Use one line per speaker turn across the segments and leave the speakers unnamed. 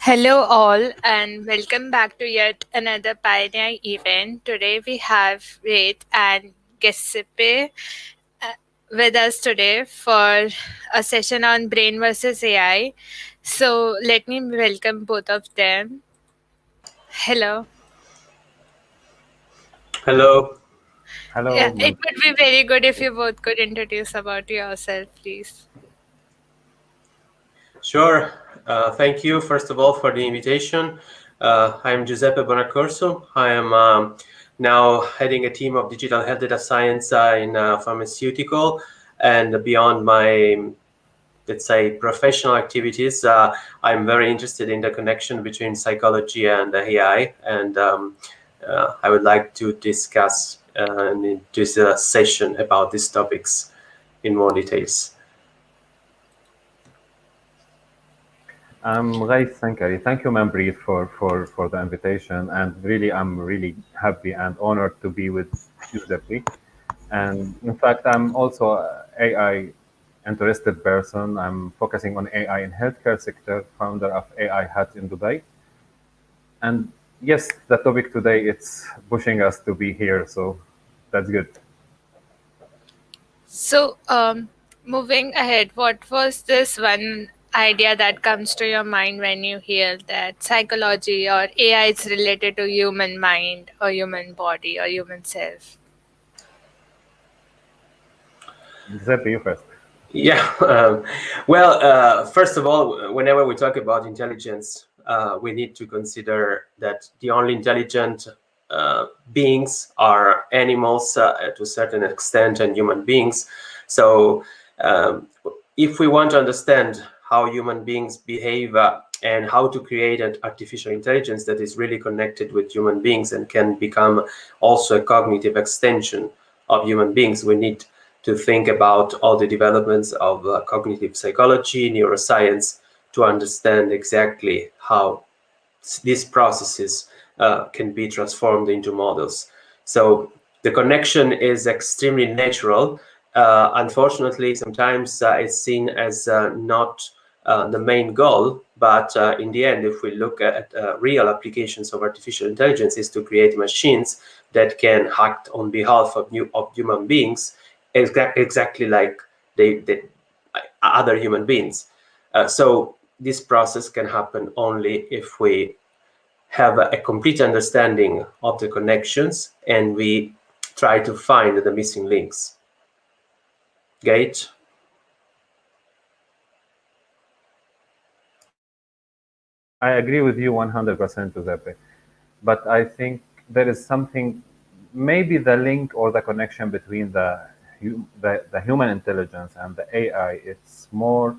Hello, all, and welcome back to yet another Pioneer event. Today we have Ghaith and Giuseppe uh, with us today for a session on brain versus AI. So let me welcome both of them. Hello.
Hello.
Yeah,
Hello,
it would be very good if you both could introduce about yourself, please.
Sure. Thank you, first of all, for the invitation. I'm Giuseppe Bonaccorso. I am now heading a team of digital health data science in pharmaceutical. And beyond my, let's say, professional activities, I'm very interested in the connection between psychology and AI. And I would like to discuss in this session about these topics in more details.
I'm Ghaith. Thank you, Manpreet, for the invitation. And really, I'm really happy and honored to be with Giuseppe. And in fact, I'm also a AI interested person. I'm focusing on AI in healthcare sector, founder of AI Hut in Dubai. And yes, the topic today, it's pushing us to be here. So that's good.
So, moving ahead, what was this one idea that comes to your mind when you hear that psychology or AI is related to human mind or human body or human self?
Giuseppe, you first.
Yeah. Well, first of all, whenever we talk about intelligence, we need to consider that the only intelligent beings are animals to a certain extent and human beings. So, um, if we want to understand how human beings behave and how to create an artificial intelligence that is really connected with human beings and can become also a cognitive extension of human beings, we need to think about all the developments of cognitive psychology, neuroscience, to understand exactly how these processes can be transformed into models. So the connection is extremely natural. Unfortunately, sometimes it's seen as not the main goal, but in the end, if we look at real applications of artificial intelligence, is to create machines that can act on behalf of human beings, exactly like they other human beings. So this process can happen only if we have a complete understanding of the connections and we try to find the missing links. Gate.
I agree with you 100%, Giuseppe. But I think there is something, maybe the link or the connection between the human intelligence and the AI. It's more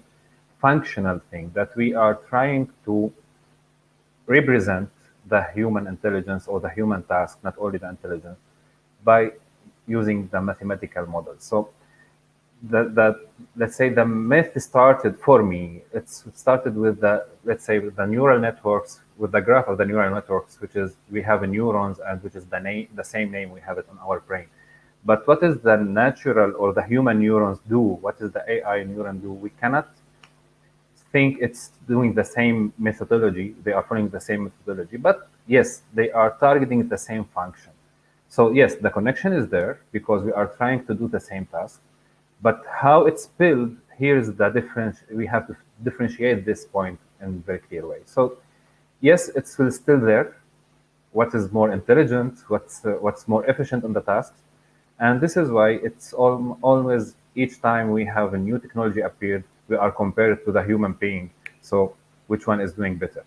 functional thing that we are trying to represent the human intelligence or the human task, not only the intelligence, by using the mathematical model. So the let's say the myth started for me. It started with the, let's say, with the neural networks, with the graph of the neural networks, which is we have a neurons, and which is the same name we have it on our brain. But what is the natural or the human neurons do? What is the AI neuron do? We cannot think it's doing the same methodology. They are following the same methodology, but yes, they are targeting the same function. So yes, the connection is there because we are trying to do the same task, but how it's built, here's the difference. We have to differentiate this point in a very clear way. So yes, it's still there. What is more intelligent? What's more efficient on the tasks? And this is why it's always, each time we have a new technology appeared, we are compared to the human being. So which one is doing better?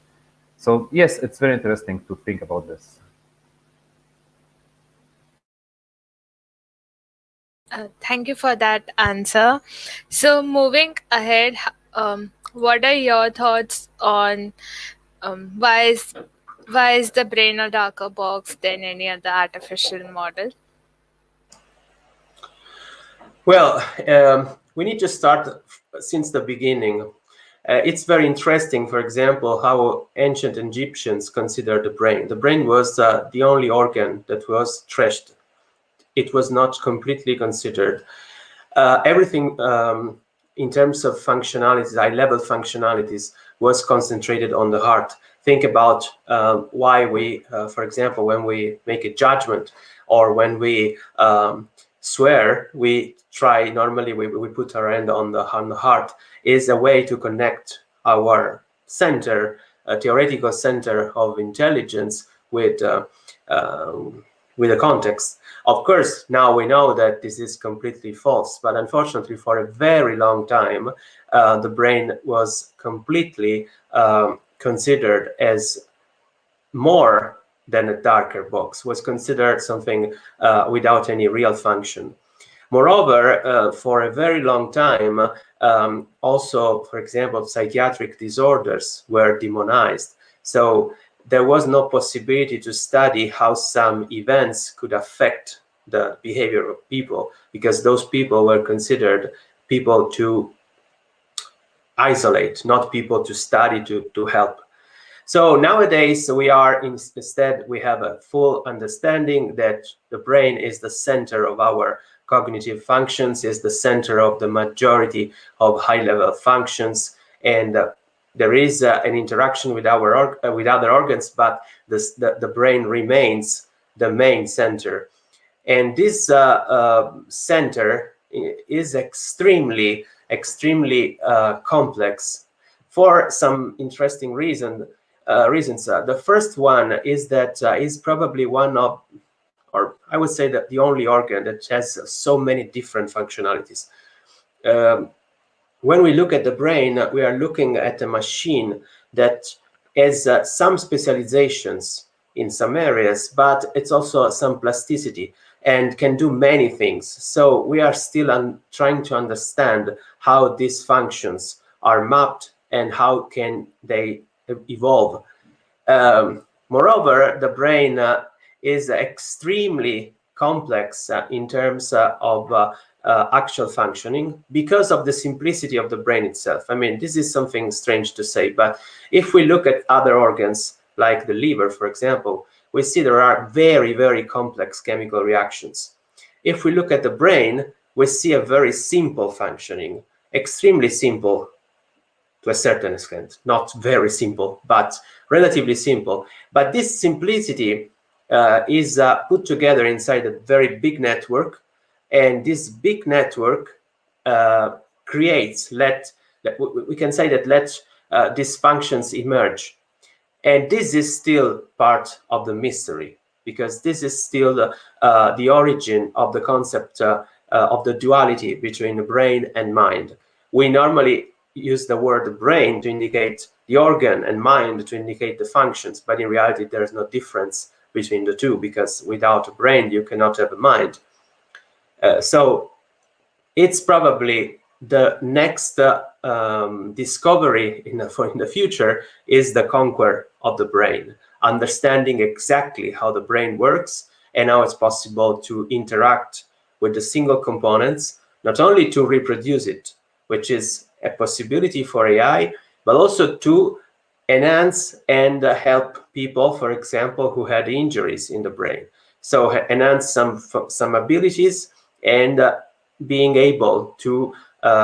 So yes, it's very interesting to think about this.
Thank you for that answer. So, moving ahead, what are your thoughts on why is the brain a darker box than any other artificial model?
Well, we need to start since the beginning. It's very interesting, for example, how ancient Egyptians considered the brain. The brain was the only organ that was trashed. It was not completely considered. Everything in terms of functionalities, high-level functionalities, was concentrated on the heart. Think about why we, for example, when we make a judgment or when we swear, we try, normally we put our hand on the heart, is a way to connect our center, theoretical center of intelligence with the context. Of course, now we know that this is completely false, but unfortunately, for a very long time, the brain was completely considered as more than a darker box, was considered something without any real function. Moreover, for a very long time, also, for example, psychiatric disorders were demonized. So there was no possibility to study how some events could affect the behavior of people, because those people were considered people to isolate, not people to study, to help. So nowadays instead we have a full understanding that the brain is the center of our cognitive functions, is the center of the majority of high-level functions, and there is an interaction with with other organs, but the brain remains the main center. And this center is extremely complex for some interesting reasons. The first one is that is probably one of, or I would say that the only organ that has so many different functionalities. Um, when we look at the brain, we are looking at a machine that has some specializations in some areas, but it's also some plasticity and can do many things. So we are still trying to understand how these functions are mapped and how can they evolve. Moreover, the brain is extremely complex in terms of actual functioning because of the simplicity of the brain itself. I mean, this is something strange to say, but if we look at other organs, like the liver, for example, we see there are very complex chemical reactions. If we look at the brain, we see a very simple functioning, extremely simple to a certain extent, not very simple, but relatively simple. But this simplicity is put together inside a very big network, and this big network creates, we can say that let these functions emerge. And this is still part of the mystery, because this is still the origin of the concept of the duality between brain and mind. We normally use the word brain to indicate the organ and mind to indicate the functions, but in reality there is no difference between the two, because without a brain you cannot have a mind. So it's probably the next discovery in the future is the conquer of the brain, understanding exactly how the brain works and how it's possible to interact with the single components, not only to reproduce it, which is a possibility for AI, but also to enhance and help people, for example, who had injuries in the brain. So enhance some abilities and being able to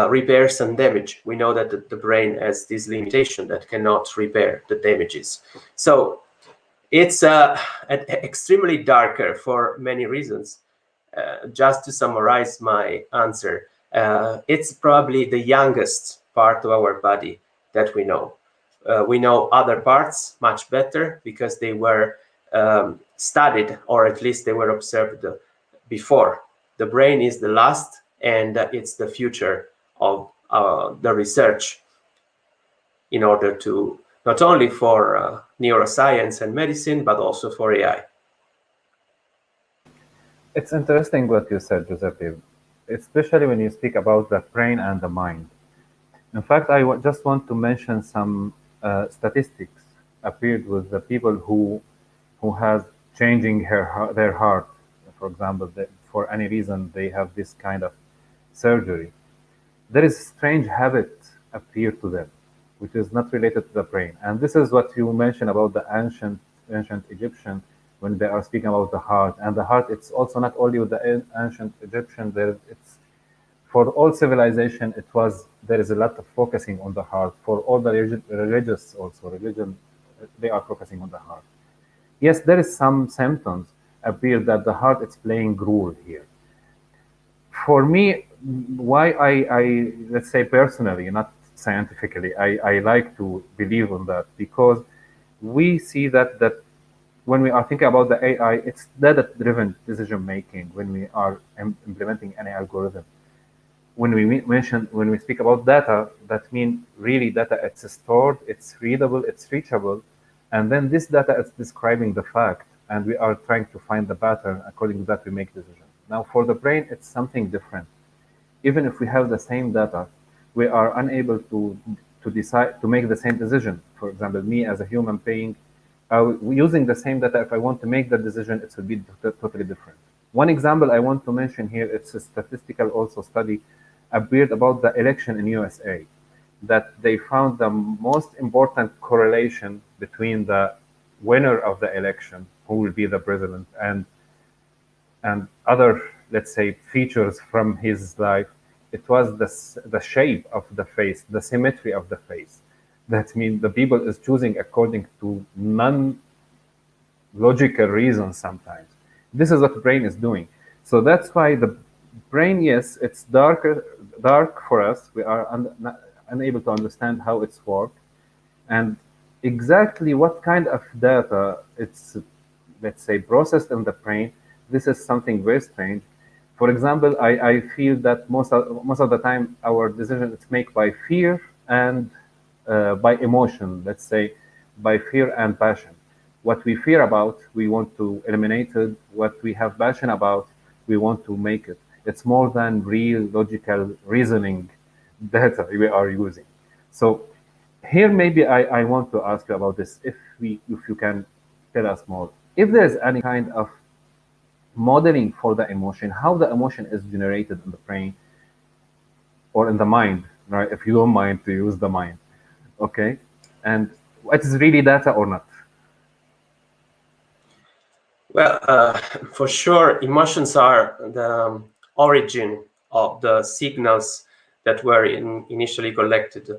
repair some damage. We know that the brain has this limitation that cannot repair the damages. So it's extremely darker for many reasons. Just to summarize my answer, it's probably the youngest part of our body that we know. We know other parts much better because they were studied, or at least they were observed before. The brain is the last, and it's the future of the research in order to not only for neuroscience and medicine, but also for AI.
It's interesting what you said, Giuseppe, especially when you speak about the brain and the mind. In fact, just want to mention some statistics appeared with the people who has changing their heart. For example, for any reason they have this kind of surgery. There is strange habit appear to them, which is not related to the brain. And this is what you mentioned about the ancient Egyptian when they are speaking about the heart. And the heart, it's also not only with the ancient Egyptian. It's for all civilization, there is a lot of focusing on the heart. For all the religious also religion, they are focusing on the heart. Yes, there is some symptoms appear that the heart is playing role here. For me, why let's say personally, not scientifically, I like to believe on that because we see that when we are thinking about the AI, it's data-driven decision making when we are implementing any algorithm. When we speak about data, that means really data. It's stored, it's readable, it's reachable, and then this data is describing the fact, and we are trying to find the pattern. According to that, we make decisions. Now, for the brain, it's something different. Even if we have the same data, we are unable to decide to make the same decision. For example, me as a human being, using the same data, if I want to make the decision, it will be totally different. One example I want to mention here, it's a statistical also study appeared about the election in USA, that they found the most important correlation between the winner of the election, who will be the president, and other, let's say, features from his life. It was the shape of the face, the symmetry of the face. That means the people is choosing according to non-logical reasons sometimes. This is what the brain is doing. So that's why the brain, yes, it's dark for us. We are unable to understand how it's work and exactly what kind of data it's, let's say, processed in the brain. This is something very strange. For example, I feel that most of the time our decision is made by fear and by emotion, let's say, by fear and passion. What we fear about, we want to eliminate it. What we have passion about, we want to make it. It's more than real logical reasoning data we are using. So here maybe I want to ask you about this, if you can tell us more. If there's any kind of modeling for the emotion, how the emotion is generated in the brain or in the mind, right? If you don't mind to use the mind, okay? And what is really data or not?
Well, for sure, emotions are the origin of the signals that were initially collected.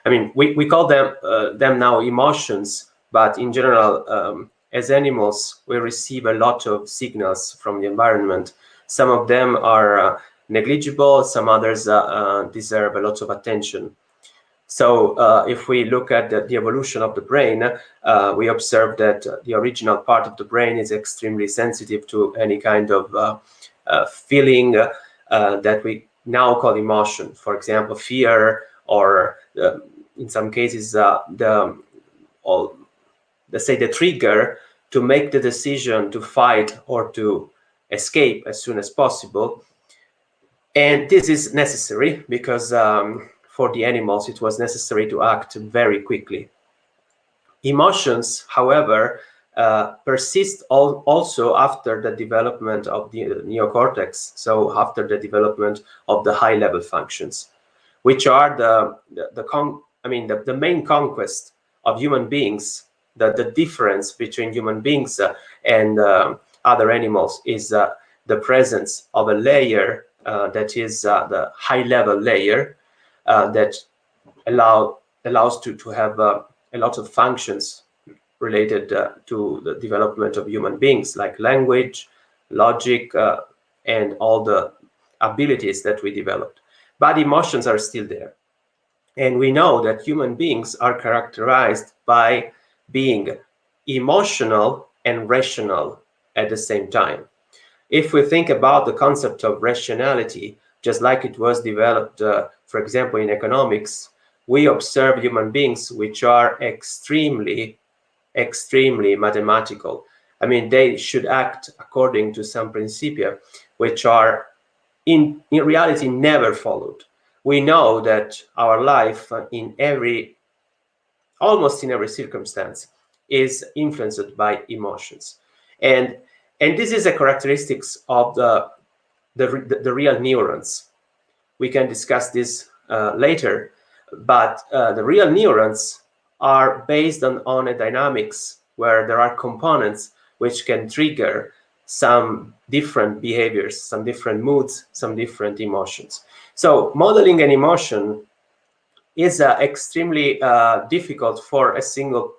I mean, we call them now emotions, but in general, as animals, we receive a lot of signals from the environment. Some of them are negligible, some others deserve a lot of attention. So if we look at the evolution of the brain, we observe that the original part of the brain is extremely sensitive to any kind of feeling that we now call emotion. For example, fear, or in some cases, let's say the trigger to make the decision to fight or to escape as soon as possible. And this is necessary because for the animals, it was necessary to act very quickly. Emotions, however, persist also after the development of the neocortex, so after the development of the high-level functions, which are the main conquest of human beings. The difference between human beings and other animals is the presence of a layer that is the high-level layer that allows to have a lot of functions related to the development of human beings, like language, logic, and all the abilities that we developed. But emotions are still there. And we know that human beings are characterized by being emotional and rational at the same time. If we think about the concept of rationality, just like it was developed, for example, in economics, we observe human beings which are extremely mathematical. I mean, they should act according to some principia, which are in reality never followed. We know that our life almost in every circumstance is influenced by emotions. And this is a characteristics of the real neurons. We can discuss this later, but the real neurons are based on a dynamics where there are components which can trigger some different behaviors, some different moods, some different emotions. So modeling an emotion is extremely difficult for a single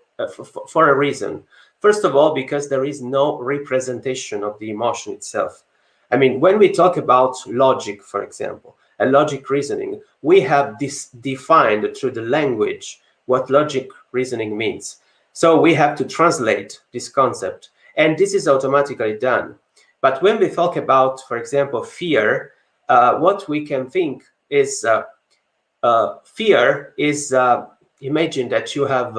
for a reason. First of all, because there is no representation of the emotion itself. I mean, when we talk about logic, for example, a logic reasoning, we have this defined through the language what logic reasoning means. So we have to translate this concept, and this is automatically done. But when we talk about, for example, fear, what we can think is fear is imagine that you have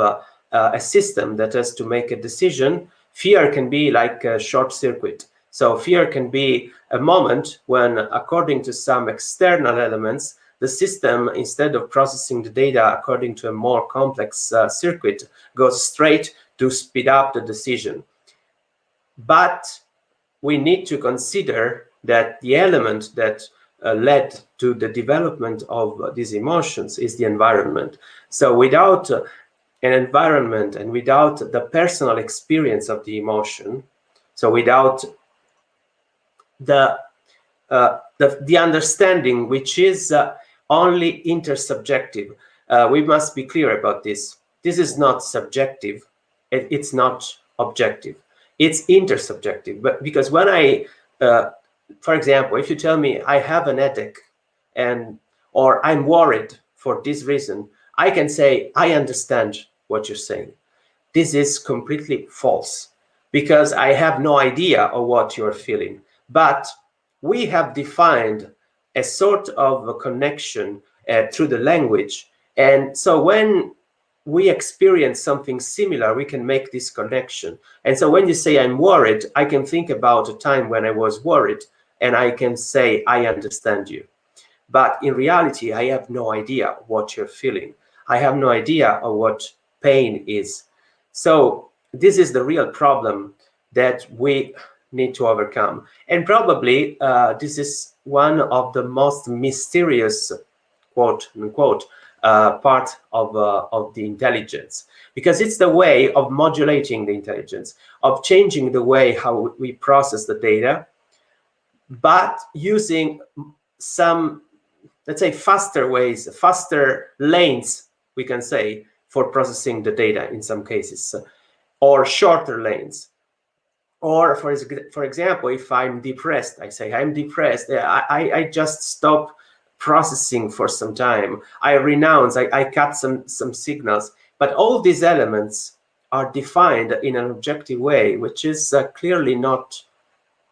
a system that has to make a decision. Fear can be like a short circuit. So fear can be a moment when, according to some external elements, the system, instead of processing the data according to a more complex circuit, goes straight to speed up the decision. But we need to consider that the element that led to the development of these emotions is the environment. So without an environment and without the personal experience of the emotion, so without the understanding, which is only intersubjective, we must be clear about this. This is not subjective, it's not objective, it's intersubjective. But because when for example, if you tell me I have an headache or I'm worried for this reason, I can say I understand what you're saying. This is completely false because I have no idea of what you're feeling. But we have defined a sort of a connection through the language. And so when we experience something similar, we can make this connection. And so when you say I'm worried, I can think about a time when I was worried and I can say I understand you. But in reality, I have no idea what you're feeling. I have no idea of what pain is. So this is the real problem that we need to overcome. And probably this is one of the most mysterious, quote unquote, part of the intelligence, because it's the way of modulating the intelligence, of changing the way how we process the data, but using some, let's say, faster ways, faster lanes, we can say, for processing the data in some cases, or shorter lanes. Or for example, if I'm depressed, I say I'm depressed. I just stop processing for some time. I renounce. I cut some signals. But all these elements are defined in an objective way, which is clearly not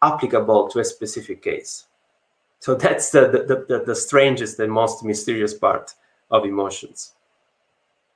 applicable to a specific case. So that's the strangest and most mysterious part of emotions.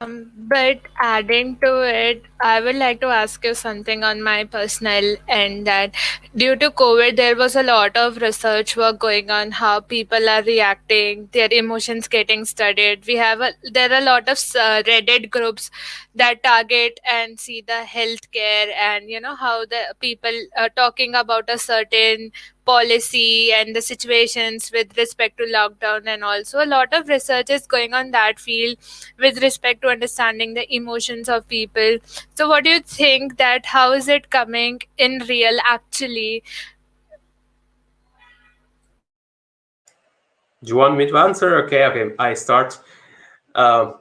But adding to it, I would like to ask you something on my personal end that due to COVID, there was a lot of research work going on how people are reacting, their emotions getting studied. There are a lot of Reddit groups that target and see the healthcare and how the people are talking about a certain policy and the situations with respect to lockdown, and also a lot of research is going on that field with respect to understanding the emotions of people. So what do you think that how is it coming in real actually?
Do you want me to answer? Okay, I start. Uh,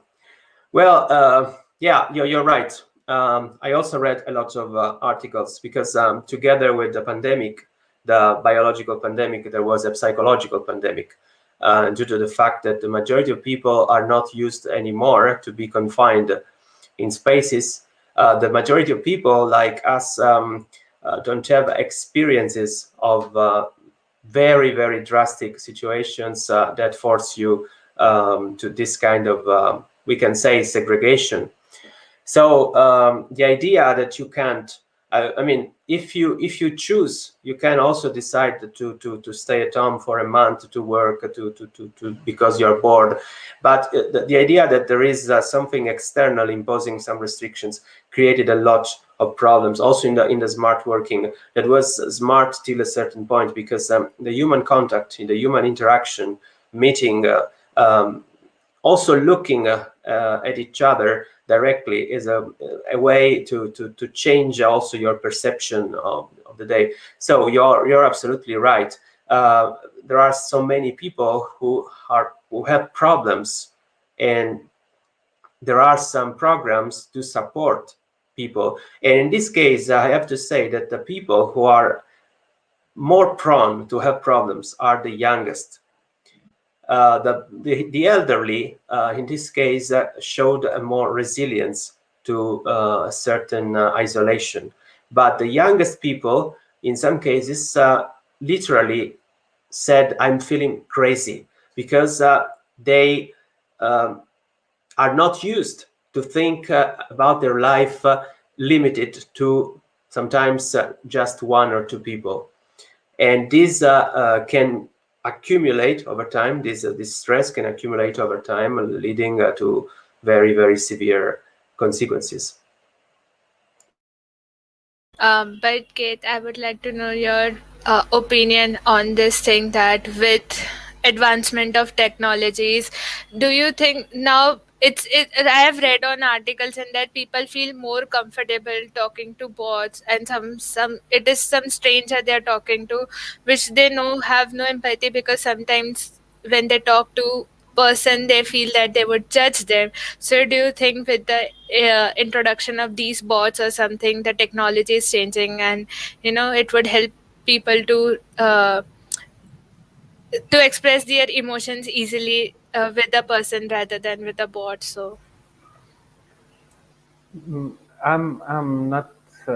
well, yeah, you're right. I also read a lot of articles because together with the pandemic, the biological pandemic, there was a psychological pandemic due to the fact that the majority of people are not used anymore to be confined in spaces. The majority of people like us don't have experiences of very, very drastic situations that force you to this kind of, we can say, segregation. So the idea that you can't, I mean, if you choose, you can also decide to stay at home for a month to work to because you're bored. But the idea that there is something external imposing some restrictions created a lot of problems. Also in the smart working, that was smart till a certain point because the human contact, in the human interaction, meeting. Also looking at each other directly is a way to change also your perception of of the day. So you're absolutely right. There are so many people who have problems, and there are some programs to support people. And in this case, I have to say that the people who are more prone to have problems are the youngest. The elderly, in this case, showed a more resilience to a certain isolation. But the youngest people, in some cases, literally said, "I'm feeling crazy," because they um, are not used to think about their life limited to sometimes just one or two people. And this can accumulate over time. This stress can accumulate over time, leading to very, very severe consequences.
But Kate, I would like to know your opinion on this thing that with advancement of technologies, do you think now I have read on articles and that people feel more comfortable talking to bots, and some it is some stranger they are talking to, which they know have no empathy, because sometimes when they talk to person they feel that they would judge them. So do you think with the introduction of these bots or something, the technology is changing, and it would help people to express their emotions easily with a person rather than with a bot? So
I'm not.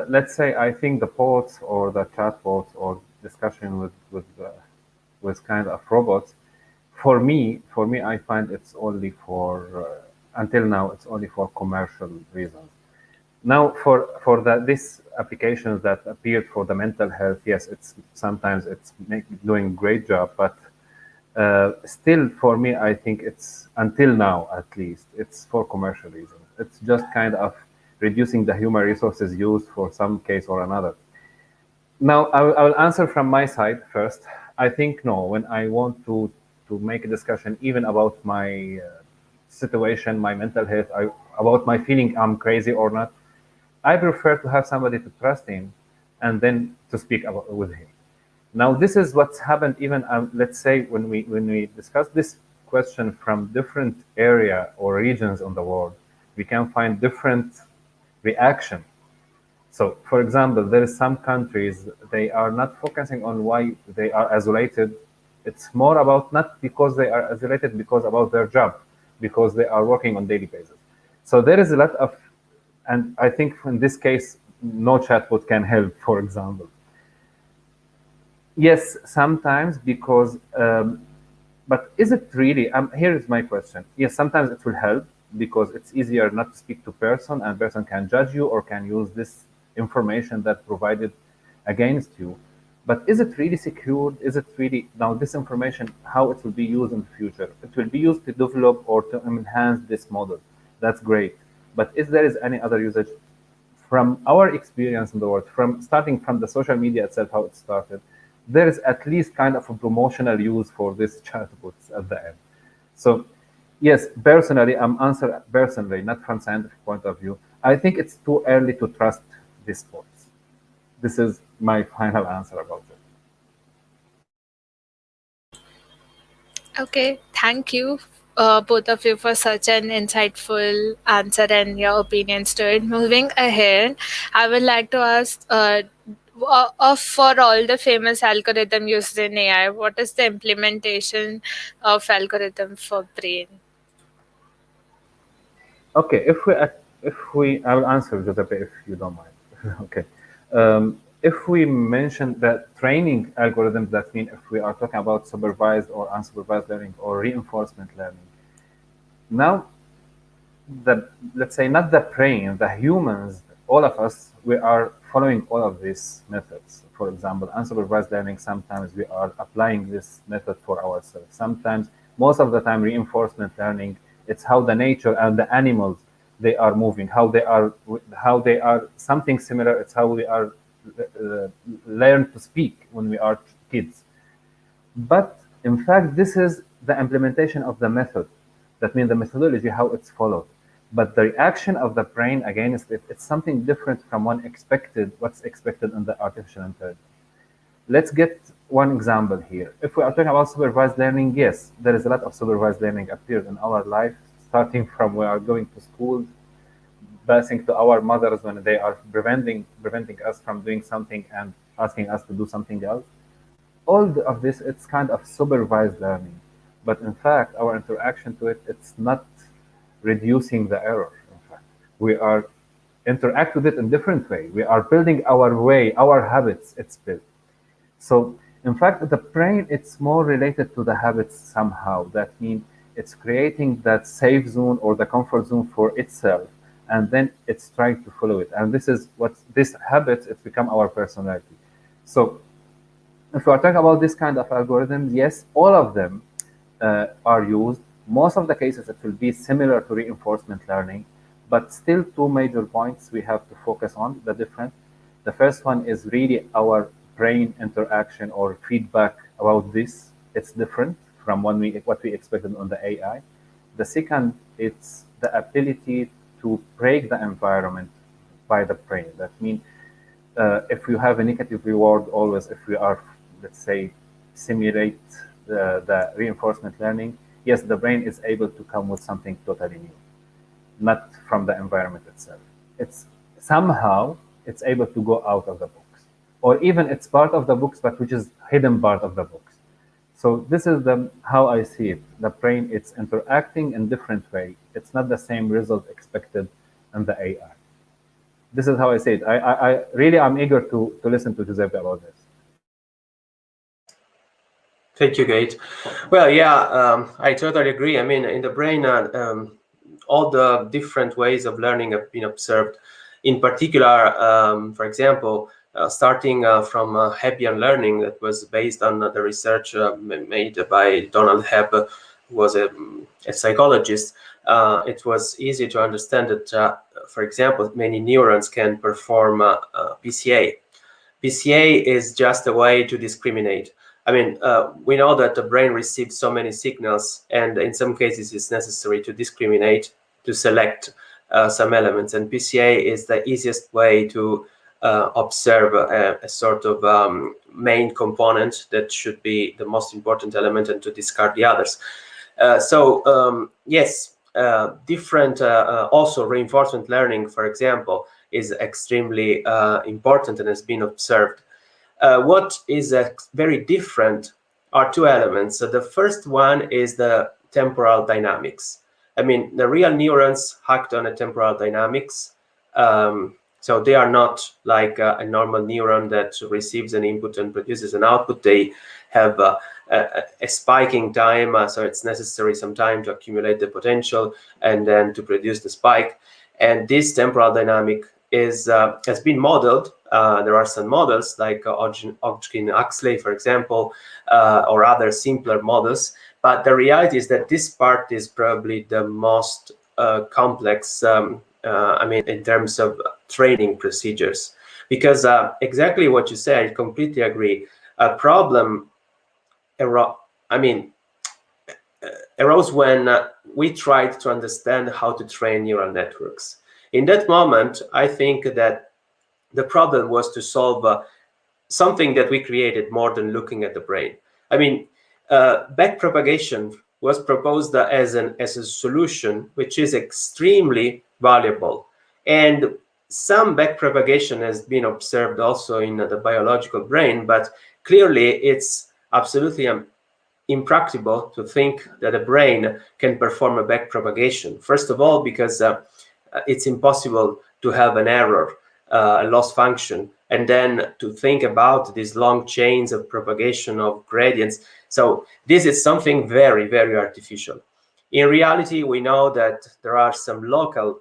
Let's say I think the bots or the chatbots or discussion with kind of robots. For me, I find it's only for until now it's only for commercial reasons. Now, for this applications that appeared for the mental health, yes, it's sometimes it's doing great job, but still, for me, I think it's until now at least it's for commercial reasons. It's just kind of reducing the human resources used for some case or another. Now, I will answer from my side first. I think no. When I want to make a discussion, even about my situation, my mental health, about my feeling I'm crazy or not, I prefer to have somebody to trust in, and then to speak about with him. Now, this is what's happened. Even let's say when we discuss this question from different area or regions on the world, we can find different reaction. So, for example, there is some countries they are not focusing on why they are isolated. It's more about not because they are isolated, because about their job, because they are working on daily basis. So there is a lot of, and I think in this case, no chatbot can help. For example, yes, sometimes because, but is it really? Here is my question. Yes, sometimes it will help because it's easier not to speak to person, and person can judge you or can use this information that provided against you. But is it really secured? Is it really now this information how it will be used in the future? It will be used to develop or to enhance this model. That's great. But if there is any other usage from our experience in the world, from starting from the social media itself, how it started, there is at least kind of a promotional use for this chatbots at the end. So, yes, personally, I'm answer personally, not from scientific point of view. I think it's too early to trust these bots. This is my final answer about it.
okay, thank you, both of you, for such an insightful answer and your opinions to it. Moving ahead, I would like to ask, for all the famous algorithm used in AI, what is the implementation of algorithm for brain?
Okay, if we, I will answer Giuseppe if you don't mind. Okay, if we mention that training algorithms, that mean if we are talking about supervised or unsupervised learning or reinforcement learning. Now, the let's say not the brain, the humans, all of us, we are following all of these methods. For example, unsupervised learning, sometimes we are applying this method for ourselves. Sometimes, most of the time, reinforcement learning, it's how the nature and the animals they are moving, how they are something similar. It's how we are learn to speak when we are kids. But in fact, this is the implementation of the method. That means the methodology, how it's followed. But the reaction of the brain against it, it's something different from what's expected in the artificial intelligence. Let's get one example here. If we are talking about supervised learning, yes, there is a lot of supervised learning appears in our life, starting from we are going to school, passing to our mothers when they are preventing us from doing something and asking us to do something else. All of this, it's kind of supervised learning, but in fact, our interaction to it, it's not reducing the error. In fact, we are interact with it in different way. We are building our way, our habits. It's built. So, in fact, the brain, it's more related to the habits somehow. That means it's creating that safe zone or the comfort zone for itself, and then it's trying to follow it. And this is what this habit, it's become our personality. So, if we are talking about this kind of algorithms, yes, all of them are used. Most of the cases, it will be similar to reinforcement learning, but still two major points we have to focus on the different. The first one is really our brain interaction or feedback about this. It's different from what we expected on the AI. The second, it's the ability to break the environment by the brain. That means if you have a negative reward always, if we are, let's say, simulate the reinforcement learning, yes, the brain is able to come with something totally new, not from the environment itself. It's somehow it's able to go out of the books, or even it's part of the books, but which is hidden part of the books. So this is the how I see it. The brain, it's interacting in different way. It's not the same result expected in the AI. This is how I say it. I really am eager to listen to Giuseppe about this.
Thank you, Gate. Well, yeah, I totally agree. I mean, in the brain, all the different ways of learning have been observed. In particular, for example, starting from Hebbian learning that was based on the research made by Donald Hebb, who was a psychologist. It was easy to understand that, for example, many neurons can perform PCA. PCA is just a way to discriminate. I mean, we know that the brain receives so many signals, and in some cases it's necessary to discriminate, to select some elements. And PCA is the easiest way to observe a sort of main component that should be the most important element and to discard the others. Yes, different also reinforcement learning, for example, is extremely important and has been observed. What is very different are two elements. So the first one is the temporal dynamics. I mean, the real neurons act on a temporal dynamics. So they are not like a normal neuron that receives an input and produces an output. They have a spiking time, so it's necessary some time to accumulate the potential and then to produce the spike. And this temporal dynamic is has been modeled. There are some models like Hodgkin-Huxley, for example, or other simpler models. But the reality is that this part is probably the most complex. I mean, in terms of training procedures, because exactly what you said, I completely agree. A problem, arose when we tried to understand how to train neural networks. In that moment, I think that the problem was to solve something that we created more than looking at the brain. I mean, backpropagation was proposed as a solution, which is extremely valuable. And some backpropagation has been observed also in the biological brain, but clearly it's absolutely impractical to think that a brain can perform a backpropagation. First of all, because it's impossible to have an error, a loss function, and then to think about these long chains of propagation of gradients. So this is something very, very artificial. In reality, we know that there are some local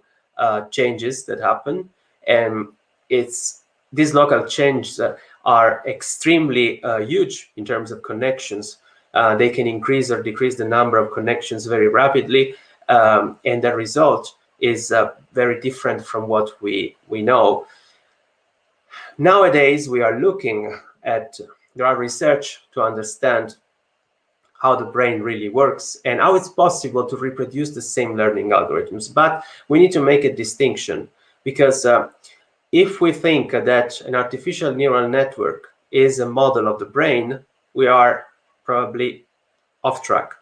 changes that happen, and these local changes are extremely huge in terms of connections. They can increase or decrease the number of connections very rapidly, and the result is very different from what we know. Nowadays, we are looking at, there are research to understand how the brain really works and how it's possible to reproduce the same learning algorithms. But we need to make a distinction, because if we think that an artificial neural network is a model of the brain, we are probably off track.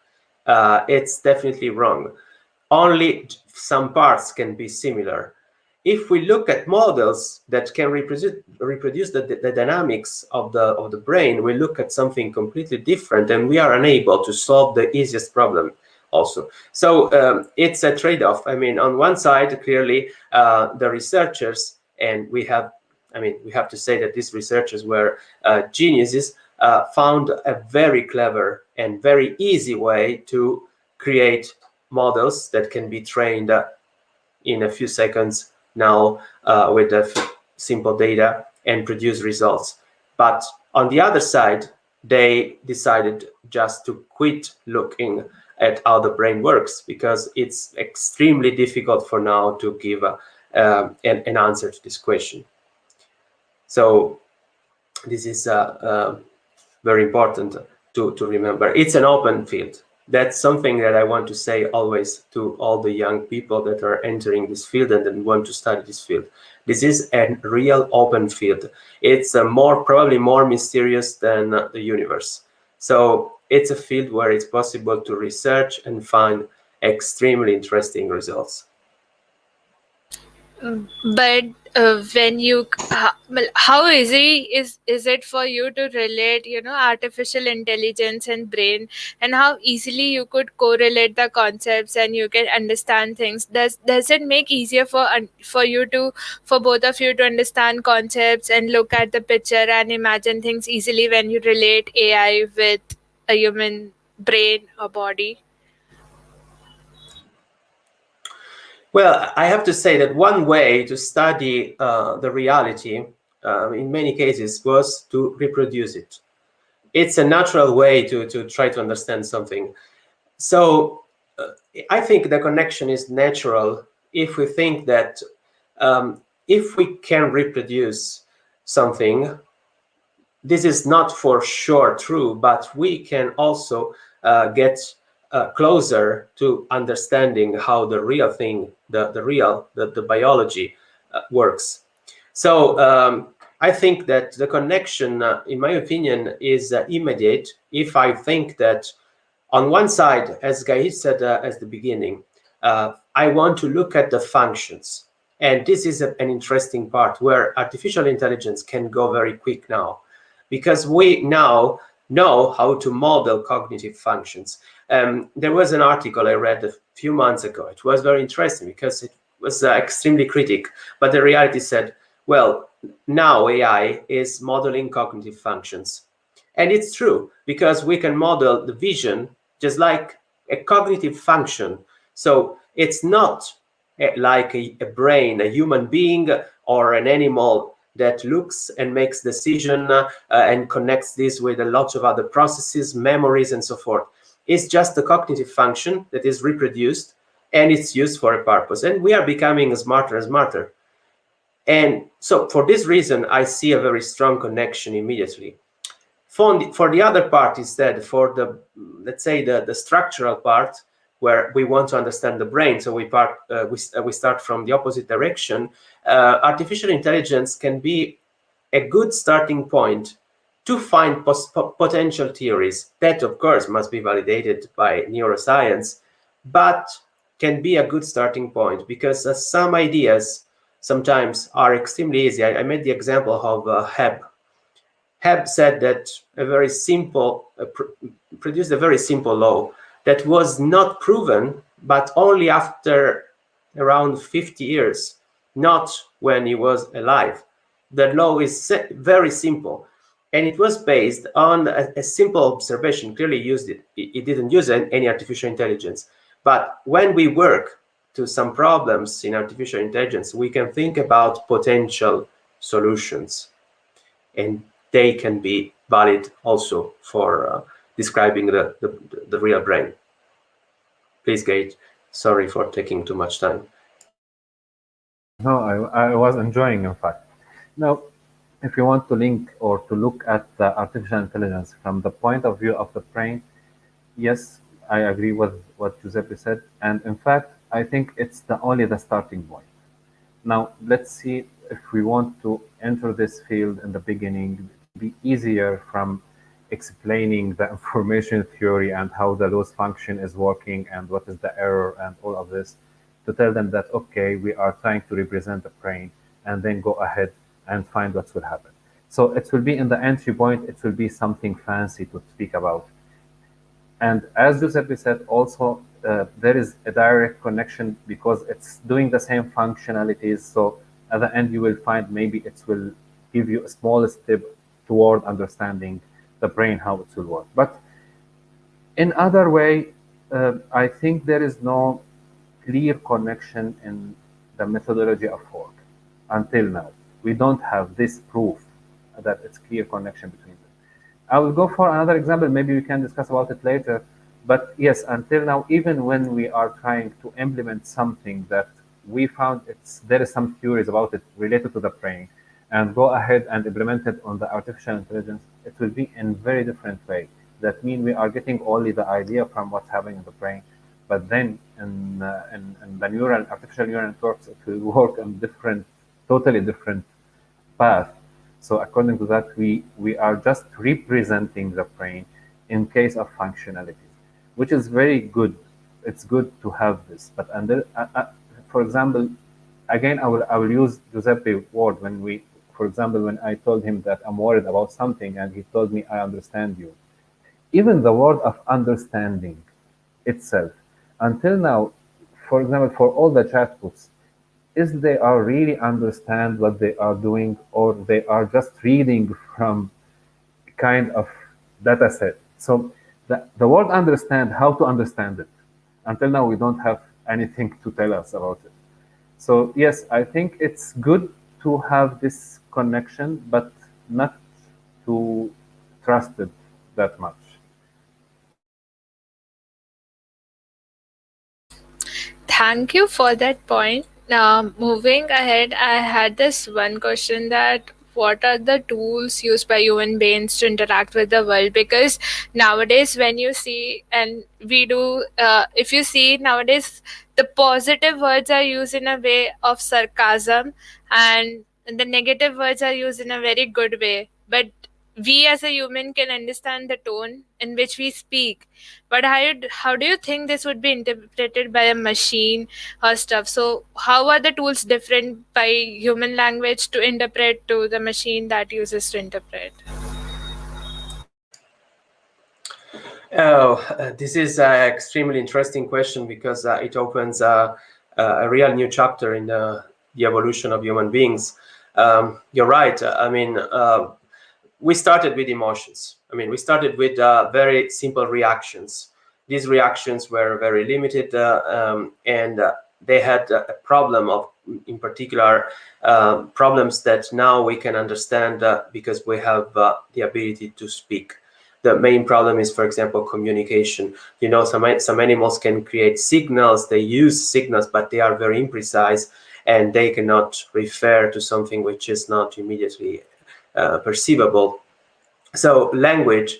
It's definitely wrong. Only some parts can be similar. If we look at models that can reproduce the dynamics of the brain, we look at something completely different, and we are unable to solve the easiest problem also. So it's a trade-off. I mean, on one side, clearly the researchers, and we have to say that these researchers were geniuses, found a very clever and very easy way to create models that can be trained in a few seconds now with simple data and produce results. But on the other side, they decided just to quit looking at how the brain works, because it's extremely difficult for now to give an answer to this question. So this is very important to remember. It's an open field. That's something that I want to say always to all the young people that are entering this field and then want to study this field. This is a real open field. It's probably more mysterious than the universe. So it's a field where it's possible to research and find extremely interesting results.
But when you well, how easy is it for you to relate, artificial intelligence and brain, and how easily you could correlate the concepts and you can understand things? Does it make easier for you to, for both of you to understand concepts and look at the picture and imagine things easily when you relate AI with a human brain or body?
Well, I have to say that one way to study the reality in many cases was to reproduce it. It's a natural way to try to understand something. So I think the connection is natural if we think that if we can reproduce something, this is not for sure true, but we can also get closer to understanding how the real thing, the biology works. So I think that the connection, in my opinion, is immediate if I think that on one side, as Ghaith said at the beginning, I want to look at the functions. And this is an interesting part where artificial intelligence can go very quick now, because we now know how to model cognitive functions. There was an article I read a few months ago. It was very interesting because it was extremely critic, but the reality said, well, now AI is modeling cognitive functions. And it's true, because we can model the vision just like a cognitive function. So it's not like a brain, a human being, or an animal that looks and makes decision and connects this with a lot of other processes, memories, and so forth. It's just a cognitive function that is reproduced and it's used for a purpose. And we are becoming smarter and smarter. And so for this reason, I see a very strong connection immediately. For the other part instead, for the, let's say, the structural part, where we want to understand the brain, so we start from the opposite direction. Artificial intelligence can be a good starting point to find potential theories that, of course, must be validated by neuroscience, but can be a good starting point, because some ideas sometimes are extremely easy. I made the example of Hebb. Hebb said that produced a very simple law that was not proven, but only after around 50 years, not when he was alive. The law is very simple, and it was based on a simple observation. Clearly used it didn't use any artificial intelligence. But when we work to some problems in artificial intelligence, we can think about potential solutions, and they can be valid also for describing the real brain. Please, Gate. Sorry for taking too much time.
No, I was enjoying, in fact. Now, if you want to link or to look at the artificial intelligence from the point of view of the brain, Yes, I agree with what Giuseppe said, and in fact, I think it's only the starting point. Now, let's see if we want to enter this field in the beginning, it will be easier from explaining the information theory and how the loss function is working and what is the error and all of this, to tell them that, okay, we are trying to represent the brain and then go ahead and find what will happen. So it will be in the entry point, it will be something fancy to speak about. And as Giuseppe said, also there is a direct connection because it's doing the same functionalities. So at the end, you will find maybe it will give you a small step toward understanding the brain, how it will work. But in other way, I think there is no clear connection in the methodology of work until now. We don't have this proof that it's clear connection between them. I will go for another example. Maybe we can discuss about it later. But yes, until now, even when we are trying to implement something that we found there is some theories about it related to the brain, and go ahead and implement it on the artificial intelligence, it will be in very different way. That means we are getting only the idea from what's happening in the brain, but then in the artificial neural networks, it will work on totally different path. So according to that, we are just representing the brain in case of functionalities, which is very good. It's good to have this. But for example, again, I will use Giuseppe word for example, when I told him that I'm worried about something, and he told me I understand you. Even the word of understanding itself, until now, for example, for all the chatbots, is they are really understand what they are doing, or they are just reading from kind of data set. So the word understand, how to understand it. Until now, we don't have anything to tell us about it. So yes, I think it's good to have this connection, but not to trust it that much.
Thank you for that point. Now, moving ahead, I had this one question that what are the tools used by human beings to interact with the world? Because nowadays, when you see, and we do, if you see nowadays, the positive words are used in a way of sarcasm, and the negative words are used in a very good way. But we as a human can understand the tone in which we speak, but how do you think this would be interpreted by a machine or stuff? So how are the tools different by human language to interpret to the machine that uses to interpret?
Oh, this is an extremely interesting question because it opens a real new chapter in the evolution of human beings. You're right. I mean, we started with emotions. I mean, we started with very simple reactions. These reactions were very limited, and they had a problem of, in particular, problems that now we can understand because we have the ability to speak. The main problem is, for example, communication. You know, some animals can create signals. They use signals, but they are very imprecise, and they cannot refer to something which is not immediately perceivable. So language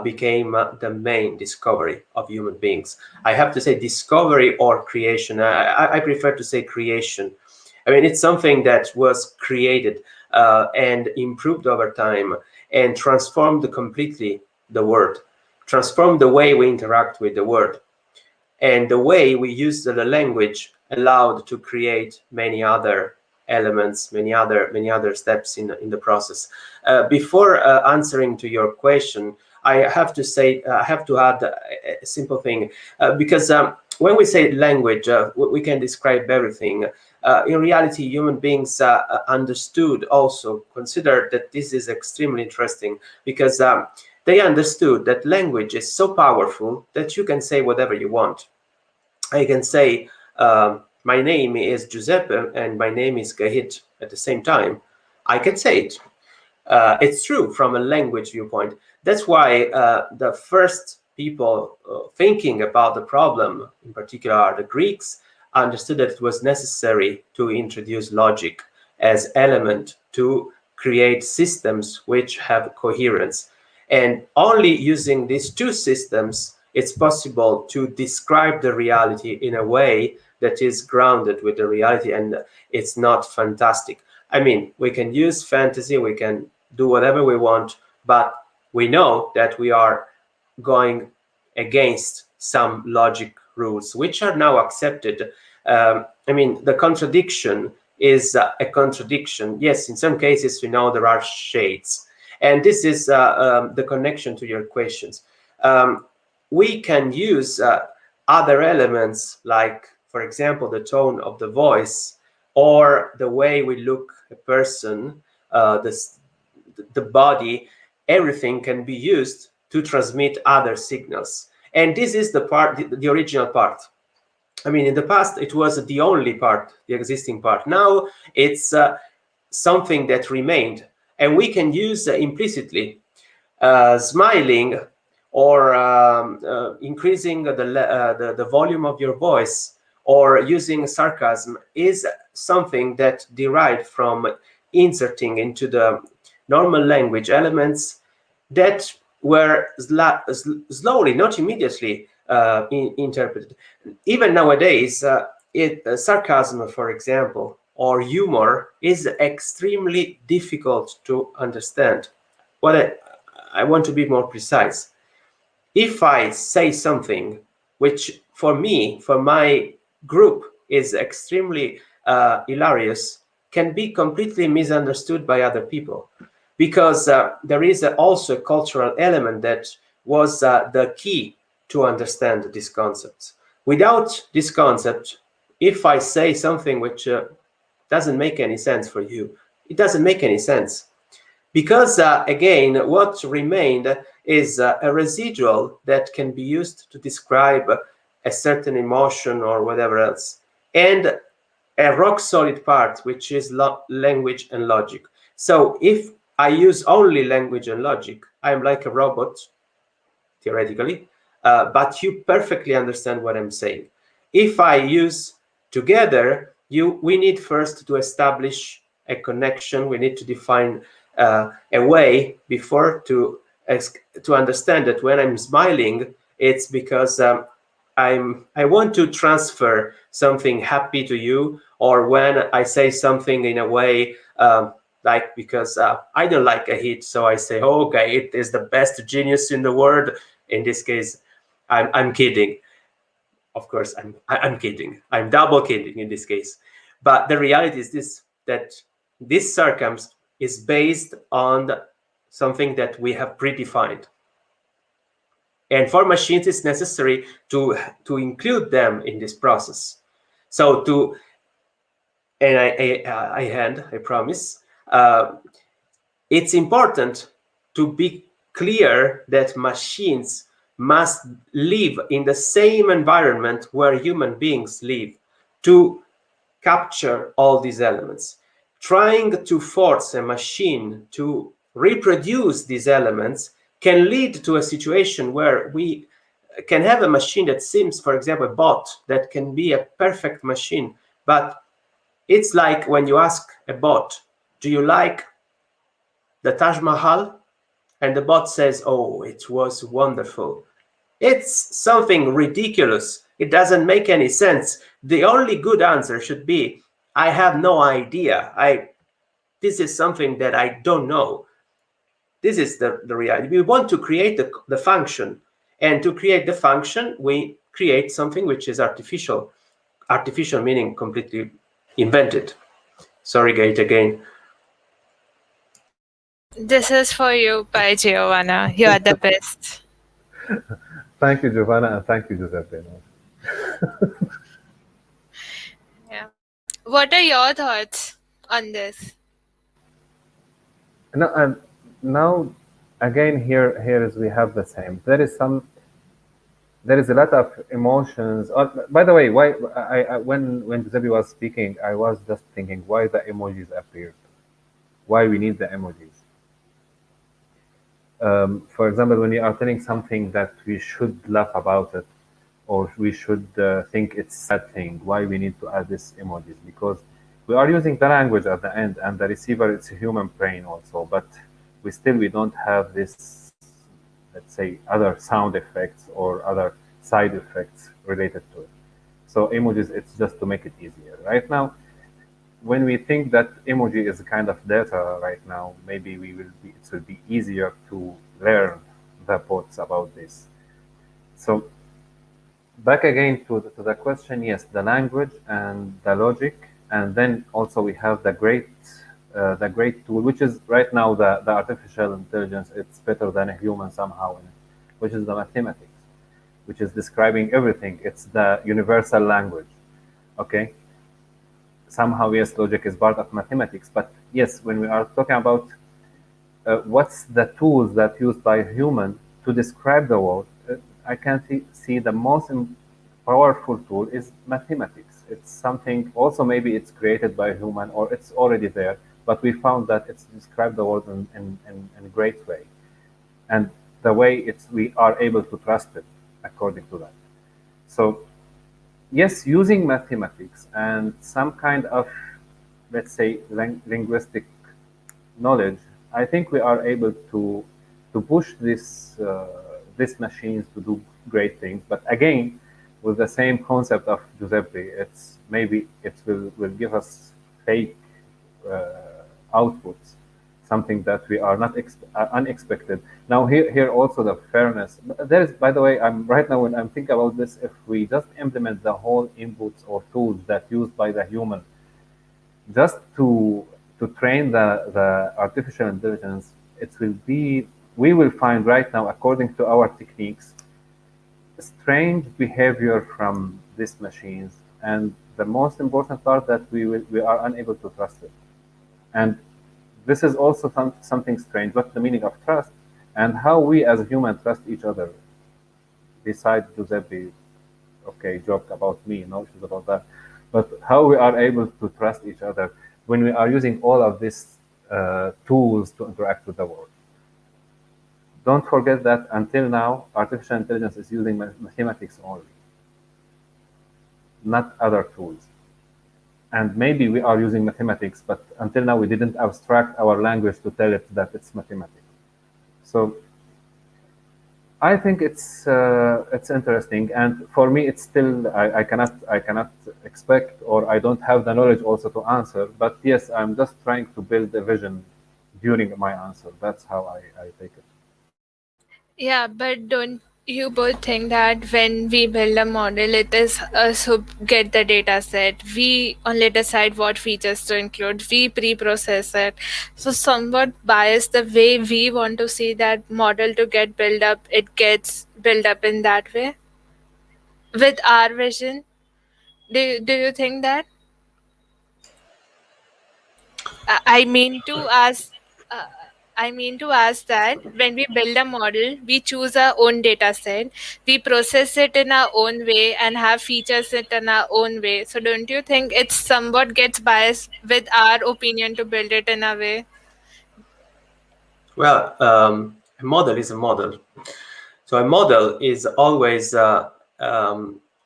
became the main discovery of human beings. I have to say discovery or creation. I prefer to say creation. I mean, it's something that was created and improved over time and transformed completely the world, transformed the way we interact with the world. And the way we use the language allowed to create many other elements, many other steps in the process. Before answering to your question, I have to say, I have to add a simple thing, because when we say language, we can describe everything. In reality, human beings understood, also consider that this is extremely interesting, because they understood that language is so powerful that you can say whatever you want. I can say, my name is Giuseppe and my name is Ghaith at the same time. I can say it. It's true from a language viewpoint. That's why the first people thinking about the problem, in particular the Greeks, understood that it was necessary to introduce logic as element to create systems which have coherence. And only using these two systems it's possible to describe the reality in a way that is grounded with the reality, and it's not fantastic. I mean, we can use fantasy, we can do whatever we want, but we know that we are going against some logic rules, which are now accepted. I mean, the contradiction is a contradiction. Yes, in some cases, we know there are shades. And this is the connection to your questions. We can use other elements, like, for example, the tone of the voice or the way we look a person, the body. Everything can be used to transmit other signals. And this is the part, the original part. I mean, in the past, it was the only part, the existing part. Now it's something that remained. And we can use implicitly smiling or increasing the volume of your voice or using sarcasm is something that derived from inserting into the normal language elements that were slowly, not immediately, interpreted. Even nowadays, sarcasm, for example, or humor is extremely difficult to understand. What I want to be more precise. If I say something which for me, for my group, is extremely hilarious, can be completely misunderstood by other people, because there is also a cultural element that was the key to understand these concepts. Without this concept, if I say something which doesn't make any sense for you, it doesn't make any sense. Because again, what remained is a residual that can be used to describe a certain emotion or whatever else, and a rock solid part, which is language and logic. So if I use only language and logic, I'm like a robot, theoretically, but you perfectly understand what I'm saying. If I use together, we need first to establish a connection. We need to define a way before to understand that when I'm smiling, it's because I want to transfer something happy to you, or when I say something in a way like, because I don't like a hit, so I say, oh, okay, it is the best genius in the world. In this case, I'm kidding. Of course, I'm kidding. I'm double kidding in this case. But the reality is this, that this circumstance is based on something that we have predefined. And for machines, it's necessary to include them in this process. So and I promise, it's important to be clear that machines must live in the same environment where human beings live to capture all these elements. Trying to force a machine to reproduce these elements can lead to a situation where we can have a machine that seems, for example, a bot that can be a perfect machine, but it's like when you ask a bot, do you like the Taj Mahal? And the bot says, oh, it was wonderful. It's something ridiculous. It doesn't make any sense. The only good answer should be, I have no idea. This is something that I don't know. This is the reality. We want to create the function. And to create the function, we create something which is artificial. Artificial meaning completely invented. Sorry, Gate, again.
This is for you by Giovanna. You are the best.
Thank you, Giovanna, and thank you, Giuseppe.
Yeah. What are your thoughts on this?
No, and now again, here is we have the same. There is a lot of emotions. By the way, why when Giuseppe was speaking, I was just thinking why the emojis appeared, why we need the emojis. For example, when you are telling something that we should laugh about it, or we should think it's sad thing, why we need to add this emojis? Because we are using the language at the end, and the receiver, it's a human brain also, but we don't have this let's say, other sound effects or other side effects related to it. So emojis, it's just to make it easier. Right now, when we think that emoji is a kind of data right now, maybe it will be easier to learn the pods about this. So back again to the question, yes, the language and the logic, and then also we have the great tool, which is right now the artificial intelligence. It's better than a human somehow in it, which is the mathematics, which is describing everything. It's the universal language. Okay, somehow yes, logic is part of mathematics, but yes, when we are talking about what's the tools that used by a human to describe the world, I can see the most powerful tool is mathematics. It's something also maybe it's created by a human or it's already there, but we found that it's described the world in a great way, and the way we are able to trust it according to that. So yes, using mathematics and some kind of, let's say, linguistic knowledge, I think we are able to push these machines to do great things. But again, with the same concept of Giuseppe, it's maybe it will give us fake outputs, something that we are not unexpected. Now here also the fairness. There's, by the way, I'm right now when I'm thinking about this, if we just implement the whole inputs or tools that used by the human just to train the artificial intelligence, it will be, we will find right now, according to our techniques, strange behavior from these machines, and the most important part that we are unable to trust it. And this is also something strange. What's the meaning of trust, and how we as humans trust each other? Besides Giuseppe, okay, joke about me, no issues about that. But how we are able to trust each other when we are using all of these tools to interact with the world. Don't forget that until now, artificial intelligence is using mathematics only, not other tools. And maybe we are using mathematics, but until now we didn't abstract our language to tell it that it's mathematics. So I think it's interesting, and for me, it's still I cannot expect, or I don't have the knowledge also to answer. But yes, I'm just trying to build a vision during my answer. That's how I take it.
Yeah, but don't you both think that when we build a model, it is us who get the data set? We only decide what features to include. We pre-process it. So somewhat biased the way we want to see that model to get built up, it gets built up in that way with our vision. Do you think that? I mean to ask. Uh, I mean to ask that when we build a model, we choose our own data set, we process it in our own way, and have features it in our own way. So don't you think it's somewhat gets biased with our opinion to build it in a way?
Well, a model is a model. So a model is always a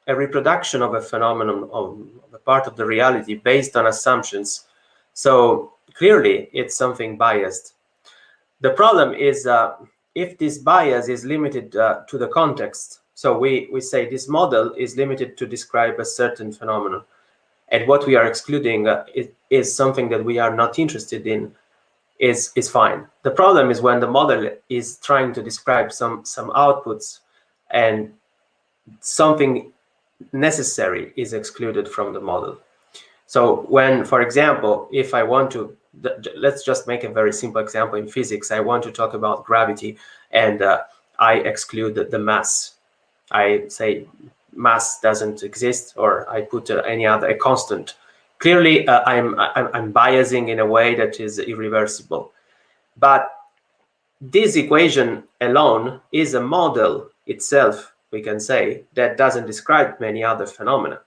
reproduction of a phenomenon, of a part of the reality based on assumptions. So clearly, it's something biased. The problem is if this bias is limited to the context. So we say this model is limited to describe a certain phenomenon, and what we are excluding is something that we are not interested in, is fine. The problem is when the model is trying to describe some outputs and something necessary is excluded from the model. So when, for example, if I want to, let's just make a very simple example in physics. I want to talk about gravity, and I exclude the mass. I say mass doesn't exist, or I put any other a constant. Clearly, I'm biasing in a way that is irreversible. But this equation alone is a model itself, we can say, that doesn't describe many other phenomena.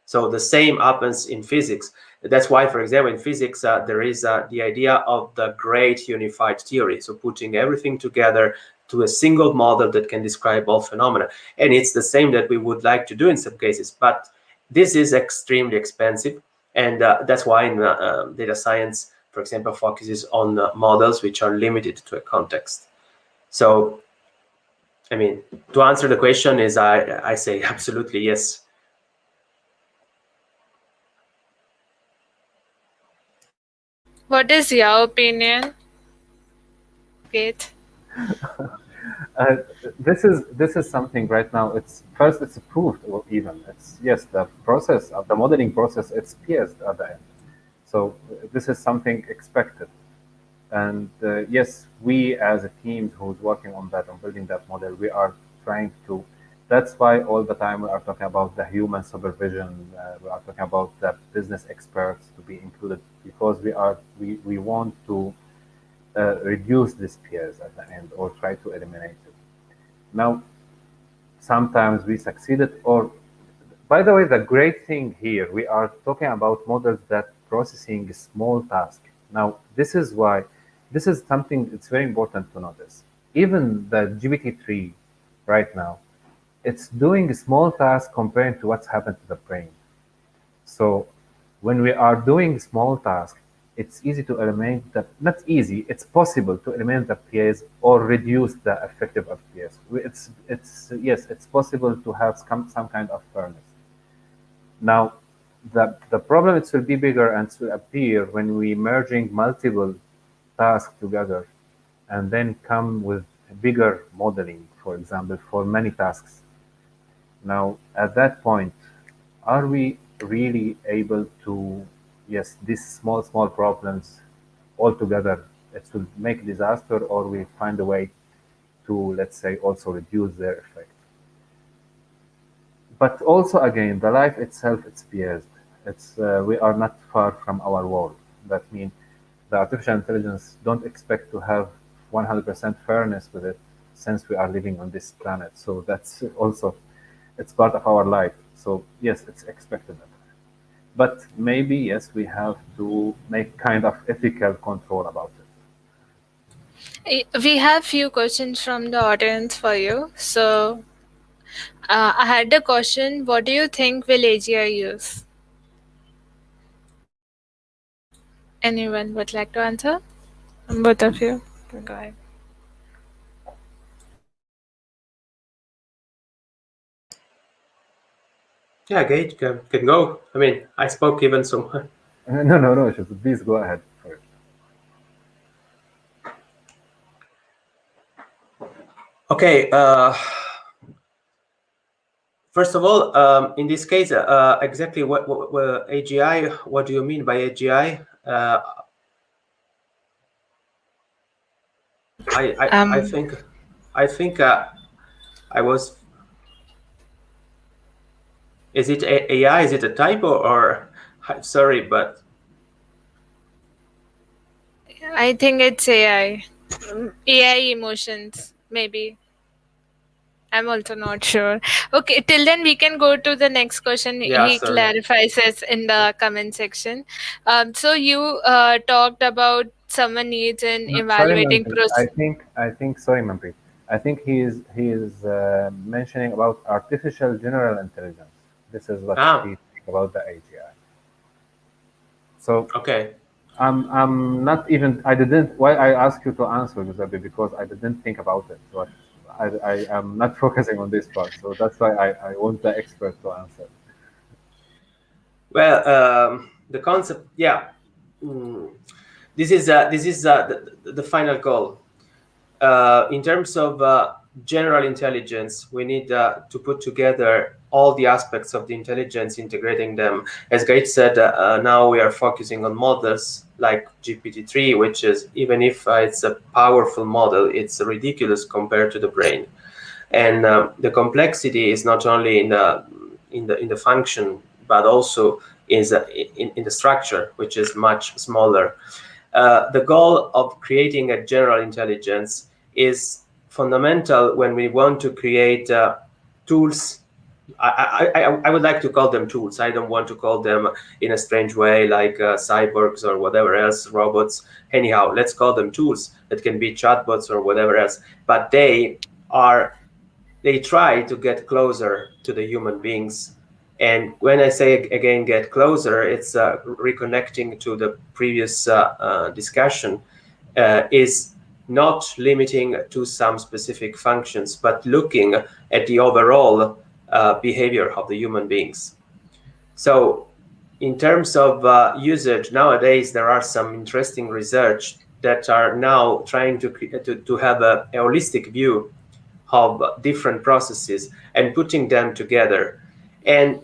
So the same happens in physics. That's why, for example, in physics, there is the idea of the great unified theory. So putting everything together to a single model that can describe all phenomena. And it's the same that we would like to do in some cases. But this is extremely expensive. And that's why in data science, for example, focuses on models which are limited to a context. So I mean, to answer the question is I say absolutely yes.
What is your opinion, Ghaith?
Uh, this is something right now. It's first, it's approved, or even it's yes, the process of the modeling process, it's pierced at the end. So this is something expected. And yes, we as a team who's working on that, on building that model, we are trying to. That's why all the time we are talking about the human supervision. We are talking about the business experts to be included because we want to reduce this bias at the end or try to eliminate it. Now, sometimes we succeeded, or by the way, the great thing here, we are talking about models that processing small tasks. Now, this is something it's very important to notice. Even the GPT-3 right now, it's doing small tasks compared to what's happened to the brain. So when we are doing small tasks, it's easy to eliminate the, not easy, it's possible to eliminate the PAs or reduce the effective of PAs. It's, yes, it's possible to have some kind of fairness. Now, the problem it will be bigger and it will appear when we merging multiple tasks together and then come with bigger modeling, for example, for many tasks. Now, at that point, are we really able to, yes, these small problems altogether, it will make disaster, or we find a way to, let's say, also reduce their effect? But also, again, the life itself, it's biased. It's we are not far from our world. That means the artificial intelligence don't expect to have 100% fairness with it, since we are living on this planet. So that's also, it's part of our life. So yes, it's expected. But maybe yes, we have to make kind of ethical control about it.
We have few questions from the audience for you. So, I had a question. What do you think will AGI use? Anyone would like to answer? Both of you. Go ahead.
Yeah, Gage can go. I mean, I spoke even so much.
No, please go ahead first.
Okay. First of all, in this case, exactly what AGI? What do you mean by AGI? I
Um,
think I was. Is it AI? Is it a typo or? I'm sorry, but
I think it's AI. AI emotions, maybe. I'm also not sure. Okay, till then we can go to the next question.
yeah,
He
sorry.
clarifies us in the comment section. So you talked about someone needs an
No, sorry,
evaluating
Manpreet.
process.
Sorry, Manpreet. I think he is mentioning about artificial general intelligence. This is what
Ah,
he think about the AGI. So
okay.
I'm not even. I didn't. Why I asked you to answer, Giuseppe, because I didn't think about it. But I am not focusing on this part. So that's why I want the expert to answer.
Well, the concept, yeah. Mm, this is the final goal. In terms of general intelligence, we need to put together all the aspects of the intelligence, integrating them. As Gait said, now we are focusing on models like GPT-3, which is, even if it's a powerful model, it's ridiculous compared to the brain. And the complexity is not only in the function, but also in the structure, which is much smaller. The goal of creating a general intelligence is fundamental when we want to create tools. I would like to call them tools. I don't want to call them in a strange way like cyborgs or whatever else, robots. Anyhow, let's call them tools that can be chatbots or whatever else. But are they try to get closer to the human beings. And when I say again get closer, it's reconnecting to the previous discussion. Is not limiting to some specific functions, but looking at the overall behavior of the human beings. So in terms of usage, nowadays there are some interesting research that are now trying to have a holistic view of different processes and putting them together. And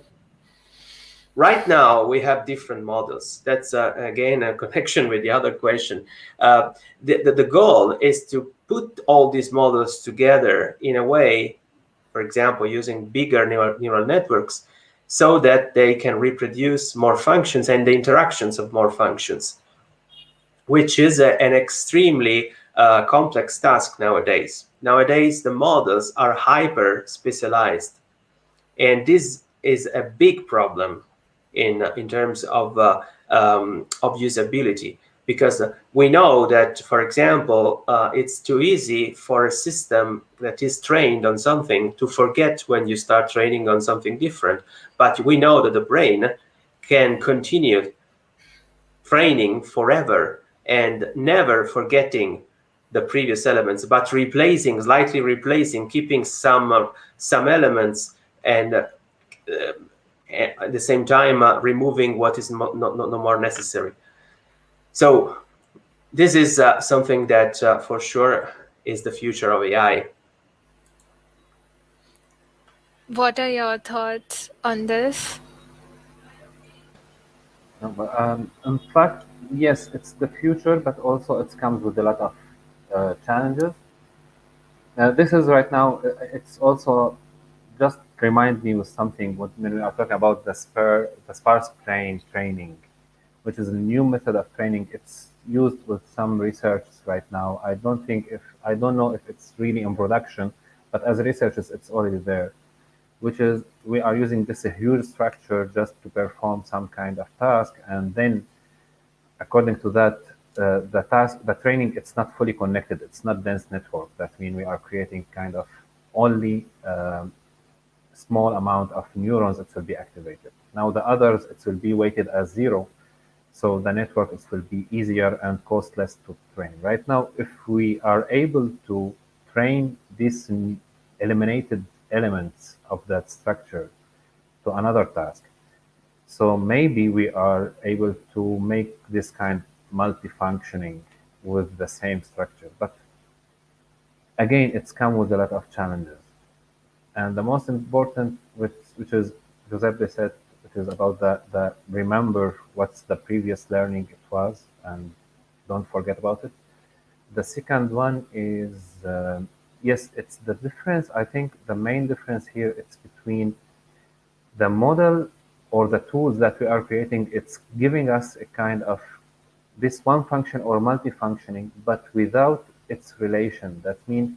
right now we have different models. That's again a connection with the other question. The goal is to put all these models together in a way, for example, using bigger neural networks, so that they can reproduce more functions and the interactions of more functions, which is an extremely complex task nowadays. Nowadays, the models are hyper specialized, and this is a big problem in terms of usability, because we know that, for example, it's too easy for a system that is trained on something to forget when you start training on something different. But we know that the brain can continue training forever and never forgetting the previous elements, but replacing, slightly replacing, keeping some elements, and at the same time removing what is no more necessary. So this is something that for sure is the future of AI.
What are your thoughts on this?
No, but, in fact, yes, it's the future, but also it comes with a lot of challenges. This is right now. It's also just remind me with something when we are talking about the sparse training, which is a new method of training. It's used with some research right now. I don't know if it's really in production, but as researchers, it's already there. Which is we are using this huge structure just to perform some kind of task, and then according to that, the training, it's not fully connected. It's not dense network. That means we are creating kind of only small amount of neurons that will be activated. Now the others, it will be weighted as zero. So the network, it will be easier and costless to train. Right now, if we are able to train these eliminated elements of that structure to another task, so maybe we are able to make this kind multifunctioning with the same structure. But again, it's come with a lot of challenges. And the most important, which is Giuseppe said, which is about the remember what's the previous learning it was and don't forget about it. The second one is yes, it's the difference. I think the main difference here it's between the model or the tools that we are creating. It's giving us a kind of this one function or multifunctioning, but without its relation. That means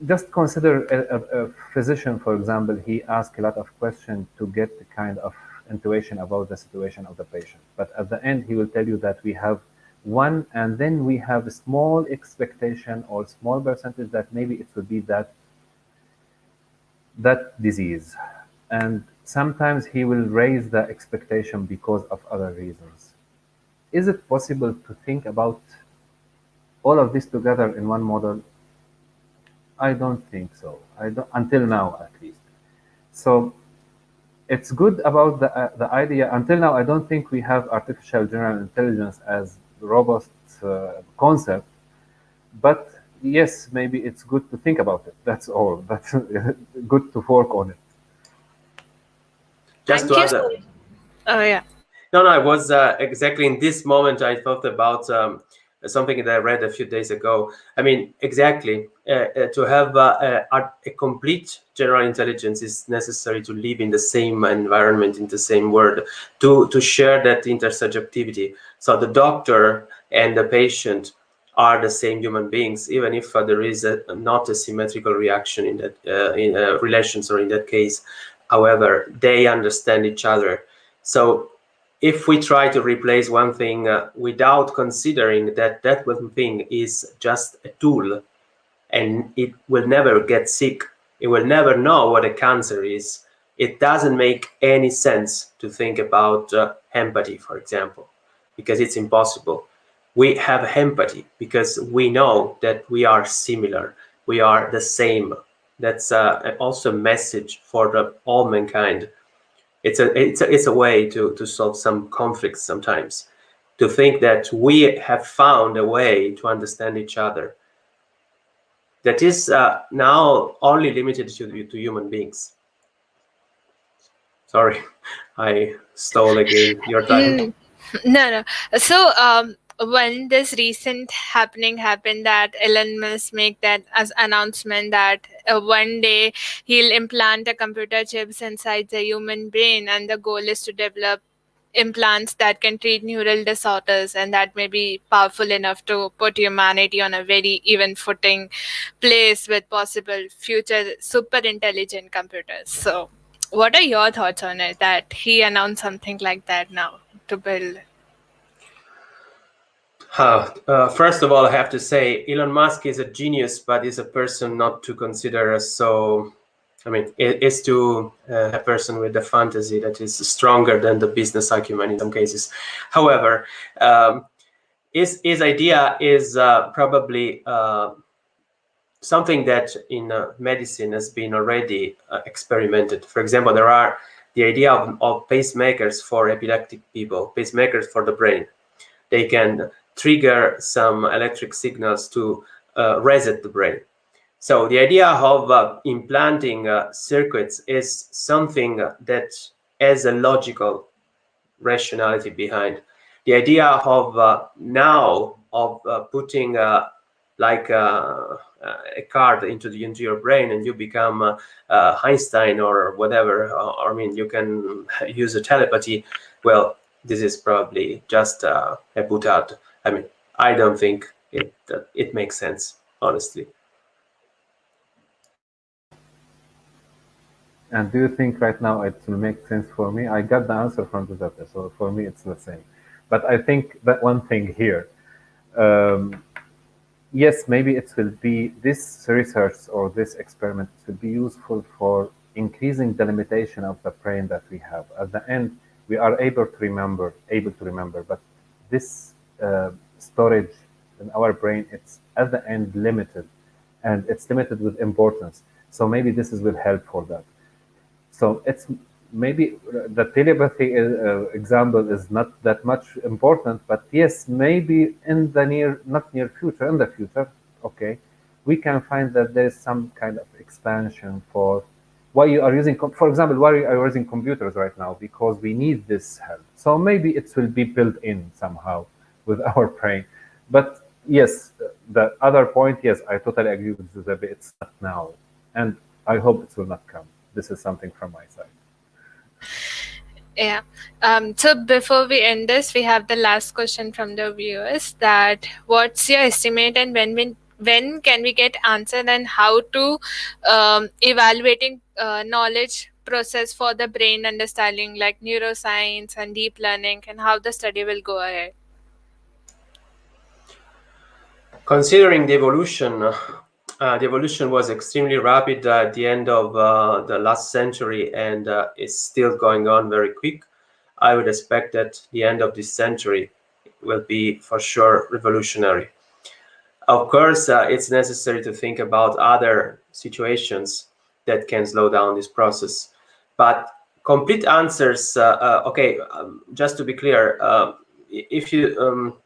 just consider a physician, for example. He asks a lot of questions to get the kind of intuition about the situation of the patient. But at the end, he will tell you that we have one, and then we have a small expectation or small percentage that maybe it will be that disease. And sometimes he will raise the expectation because of other reasons. Is it possible to think about all of this together in one model? I don't think so. I don't, until now, at least. So it's good about the idea. Until now, I don't think we have artificial general intelligence as robust concept. But yes, maybe it's good to think about it. That's all. That's good to work on it.
Just
Thank
to
you
add,
so. Oh yeah.
no, I was exactly in this moment. I thought about something that I read a few days ago. I mean, exactly. To have a complete general intelligence is necessary to live in the same environment, in the same world, to share that intersubjectivity. So the doctor and the patient are the same human beings, even if there is not a symmetrical reaction in that in relations or in that case. However, they understand each other. So if we try to replace one thing without considering that that one thing is just a tool and it will never get sick, it will never know what a cancer is, it doesn't make any sense to think about empathy, for example, because it's impossible. we have empathy because we know that we are similar, we are the same. That's also a message for all mankind. It's a way to solve some conflicts sometimes, to think that we have found a way to understand each other that is now only limited to human beings. Sorry, I stole again your time.
Mm, no, no. So, when this recent happening happened, that Elon Musk make that as announcement that one day he'll implant a computer chips inside the human brain, and the goal is to develop implants that can treat neural disorders, and that may be powerful enough to put humanity on a very even footing place with possible future super intelligent computers. So what are your thoughts on it that he announced something like that now to build?
First of all, I have to say Elon Musk is a genius, but is a person not to consider as so. I mean, it is to a person with a fantasy that is stronger than the business acumen in some cases. However, his idea is probably something that in medicine has been already experimented. For example, there are the idea of pacemakers for epileptic people, pacemakers for the brain. They can trigger some electric signals to reset the brain. So the idea of implanting circuits is something that has a logical rationality behind. The idea of now of putting like a card into your brain and you become Einstein or whatever. I mean, you can use a telepathy. Well, this is probably just a boutade. I mean, I don't think it makes sense, honestly.
And do you think right now it will make sense for me? I got the answer from Giuseppe, so for me it's the same. But I think that one thing here, um, yes, maybe it will be this research or this experiment will be useful for increasing the limitation of the brain that we have. At the end, we are able to remember, but this storage in our brain, it's at the end limited, and it's limited with importance. So maybe this will help for that. So it's maybe the telepathy example is not that much important, but yes, maybe in the not near future, in the future, okay, we can find that there is some kind of expansion for why you are using, for example, why you are using computers right now, because we need this help. So maybe it will be built in somehow with our brain. But yes, the other point, yes, I totally agree with Giuseppe. It's not now, and I hope it will not come. This is something from my side.
Yeah. So before we end this, we have the last question from the viewers that what's your estimate and when can we get answer and how to evaluating knowledge process for the brain understanding like neuroscience and deep learning and how the study will go ahead.
Considering the evolution was extremely rapid at the end of the last century and is still going on very quick. I would expect that the end of this century will be for sure revolutionary. Of course, it's necessary to think about other situations that can slow down this process. But complete answers, okay, just to be clear, if you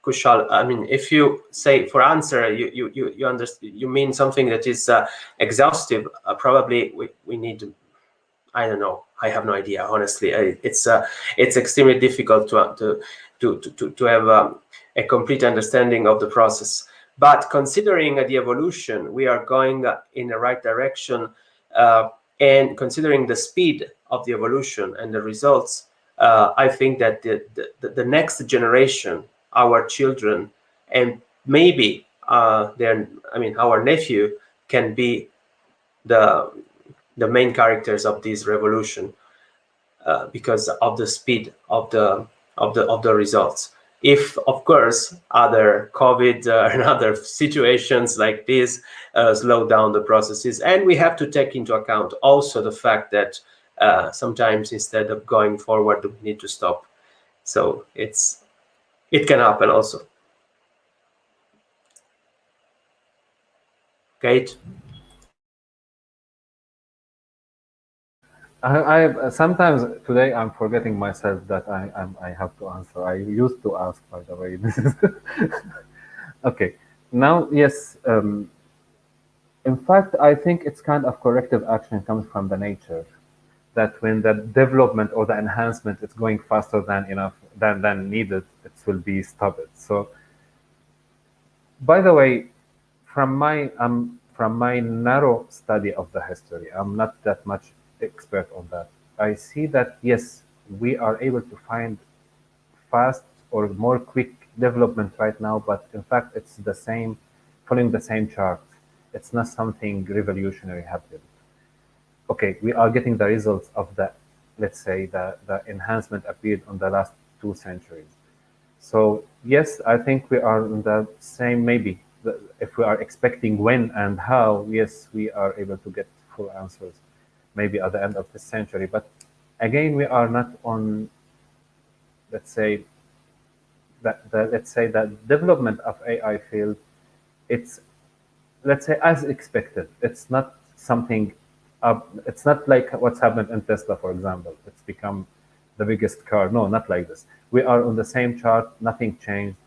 Kushal, I mean, if you say for answer, you understand, you mean something that is exhaustive. Probably we need to. I don't know. I have no idea. Honestly, it's extremely difficult to have a complete understanding of the process. But considering the evolution, we are going in the right direction, and considering the speed of the evolution and the results, I think that the next generation, our children, and maybe our nephew can be the main characters of this revolution because of the speed of the results. If, of course, other COVID and other situations like this slow down the processes, and we have to take into account also the fact that sometimes instead of going forward, we need to stop. So it can happen also. Ghaith?
I sometimes today I'm forgetting myself that I have to answer. I used to ask, by the way. This is okay. Now, yes. In fact, I think it's kind of corrective action comes from the nature that when the development or the enhancement is going faster than enough than needed, it will be stopped. So, by the way, from my narrow study of the history, I'm not that much expert on that. I see that yes, we are able to find fast or more quick development right now, but in fact, it's the same, following the same chart. It's not something revolutionary happened. Okay, we are getting the results of the, let's say, the enhancement appeared on the last 2 centuries. So yes, I think we are in the same, maybe if we are expecting when and how, yes, we are able to get full answers maybe at the end of this century. But again, we are not on, let's say, that development of AI field, it's, let's say, as expected. It's not something it's not like what's happened in Tesla, for example. It's become the biggest car. No, not like this. We are on the same chart, nothing changed.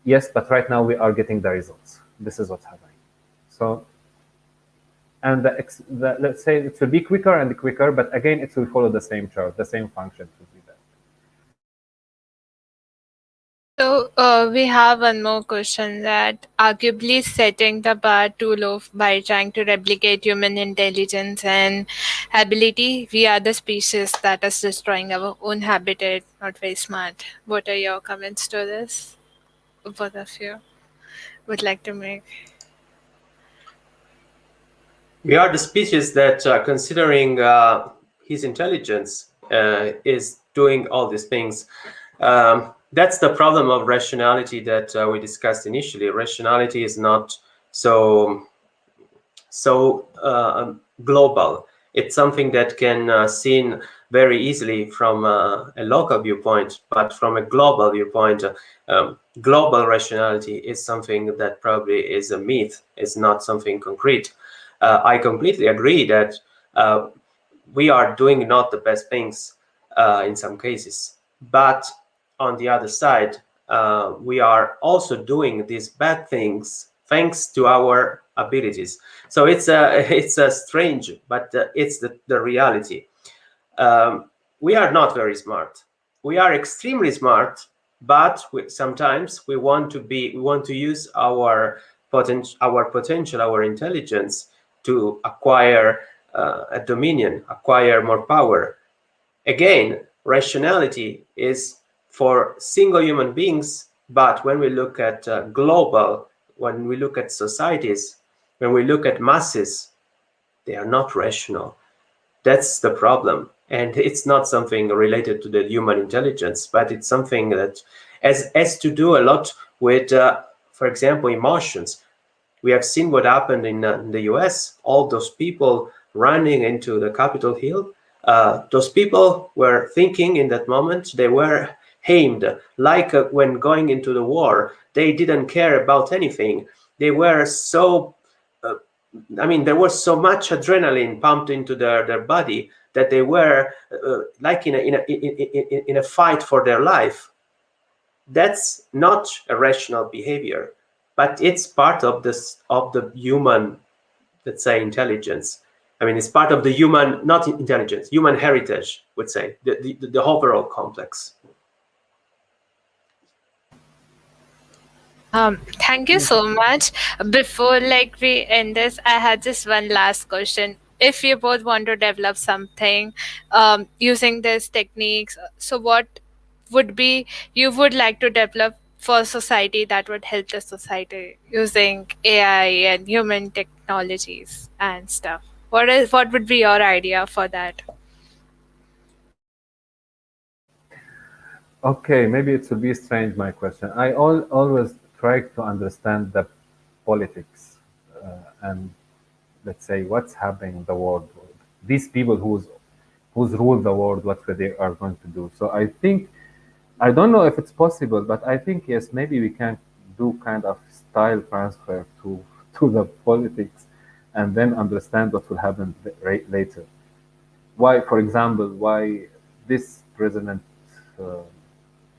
Yes, but right now we are getting the results. This is what's happening. So, and let's say it will be quicker and quicker, but again, it will follow the same chart, the same function will be there.
So we have one more question that arguably setting the bar too low by trying to replicate human intelligence and ability. We are the species that is destroying our own habitat. Not very smart. What are your comments to this? Both of you would like to make.
We are the species that, considering his intelligence, is doing all these things. That's the problem of rationality that we discussed initially. Rationality is not so global. It's something that can seen very easily from a local viewpoint, but from a global viewpoint, global rationality is something that probably is a myth, is not something concrete. I completely agree that we are doing not the best things in some cases, but on the other side, we are also doing these bad things thanks to our abilities. So it's a it's a strange, but it's the reality. We are not very smart. We are extremely smart, but sometimes we want to use our potential, our intelligence to acquire a dominion, acquire more power. Again, rationality is for single human beings, but when we look at global, when we look at societies, when we look at masses, they are not rational. That's the problem. And it's not something related to the human intelligence, but it's something that has to do a lot with, for example, emotions. We have seen what happened in the US, all those people running into the Capitol Hill. Those people were thinking in that moment, they were aimed, like when going into the war, they didn't care about anything. They were so, uh, I mean, there was so much adrenaline pumped into their body that they were like in a fight for their life. That's not a rational behavior, but it's part of the human, let's say, intelligence. I mean, it's part of the human, not intelligence, human heritage, would say, the overall complex.
Thank you so much. Before like we end this, I had just one last question. If you both want to develop something using these techniques, so what would be you would like to develop for society that would help the society using AI and human technologies and stuff? What would be your idea for that?
Okay, maybe it will be strange, my question. Always try to understand the politics and, let's say, what's happening in the world. These people who's rule the world, what they are going to do. So I think, I don't know if it's possible, but I think yes, maybe we can do kind of style transfer to to the politics. and then understand what will happen later. Why, for example, why this president uh,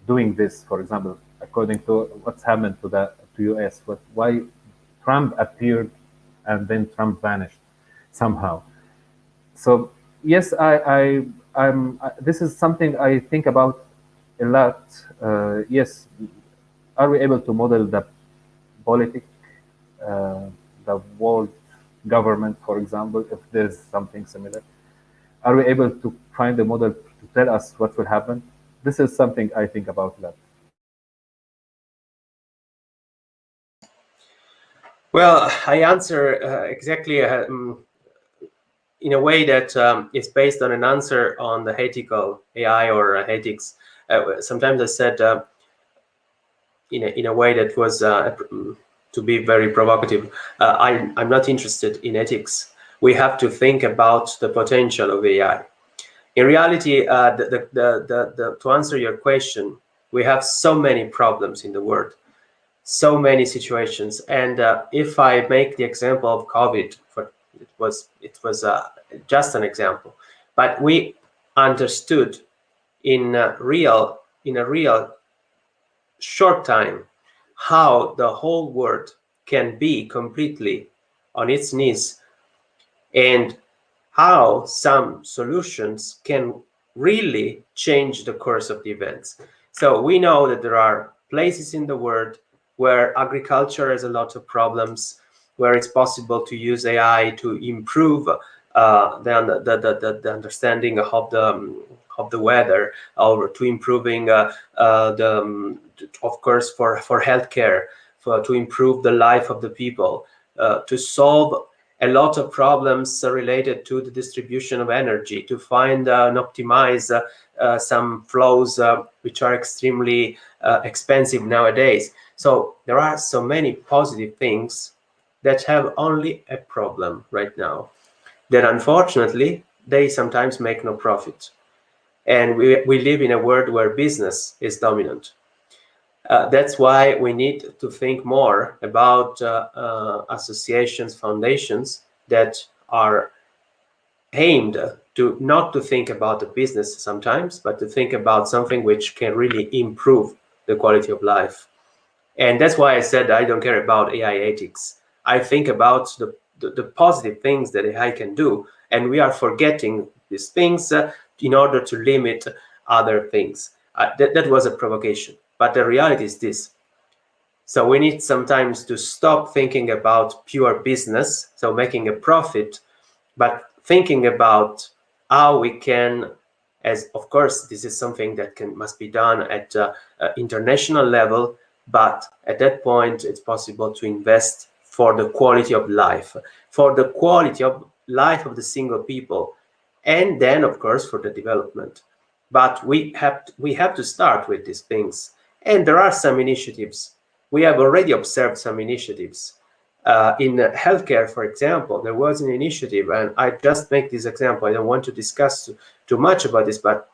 doing this, for example, according to what's happened to the to US, why Trump appeared and then Trump vanished somehow. So yes, this is something I think about a lot. Yes, are we able to model the politic, uh, the world government, for example, if there's something similar? Are we able to find a model to tell us what will happen? This is something I think about a lot.
Well, I answer exactly in a way that is based on an answer on the ethical AI or ethics. Sometimes I said in a way that was to be very provocative. I'm not interested in ethics. We have to think about the potential of AI. In reality, to answer your question, we have so many problems in the world, so many situations. And if I make the example of COVID, it was just an example, but we understood in a real short time how the whole world can be completely on its knees, and how some solutions can really change the course of the events. So we know that there are places in the world where agriculture has a lot of problems, where it's possible to use AI to improve the understanding of the weather, or to improving of course, for healthcare, to improve the life of the people, to solve a lot of problems related to the distribution of energy, to find and optimize some flows which are extremely expensive nowadays. So there are so many positive things that have only a problem right now, that unfortunately they sometimes make no profit. And we live in a world where business is dominant. That's why we need to think more about associations, foundations that are aimed to not to think about the business sometimes, but to think about something which can really improve the quality of life. And that's why I said I don't care about AI ethics. I think about the positive things that AI can do, and we are forgetting these things in order to limit other things. That was a provocation, but the reality is this. So we need sometimes to stop thinking about pure business, so making a profit, but thinking about how we can, as of course this is something that must be done at international level, but at that point it's possible to invest for the quality of life, for the quality of life of the single people, and then of course for the development. But we have to start with these things, and there are some initiatives. We have already observed some initiatives in healthcare. For example, there was an initiative, and I just make this example. I don't want to discuss too much about this, but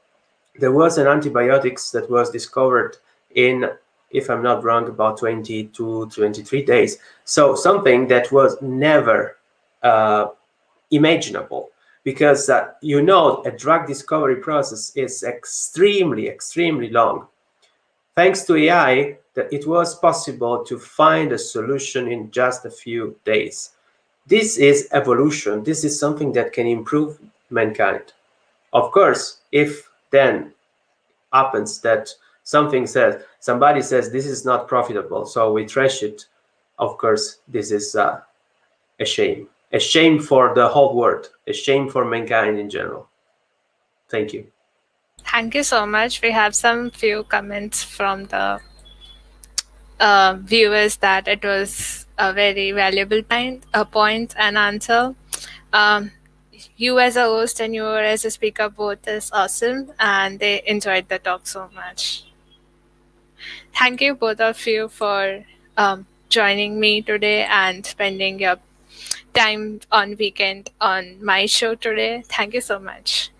there was an antibiotics that was discovered in, if I'm not wrong, about 20 to 23 days. So something that was never imaginable, because a drug discovery process is extremely, extremely long. Thanks to AI, that it was possible to find a solution in just a few days. This is evolution. This is something that can improve mankind. Of course, if then happens that somebody says this is not profitable, so we trash it, of course, this is a shame. A shame for the whole world, a shame for mankind in general. Thank you.
Thank you so much. We have some few comments from the viewers that it was a very valuable point and answer. Um, you as a host and you as a speaker both is awesome, and they enjoyed the talk so much. Thank you both of you for joining me today and spending your time on weekend on my show today. Thank you so much.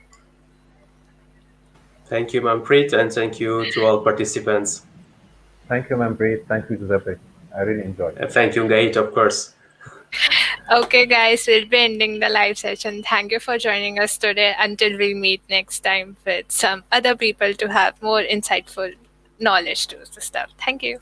Thank you, Manpreet, and thank you to all participants.
Thank you, Manpreet. Thank you, Giuseppe. I really enjoyed.
And thank you, Ghaith, of course.
Okay, guys, we'll be ending the live session. Thank you for joining us today. Until we meet next time with some other people to have more insightful knowledge to the stuff. Thank you.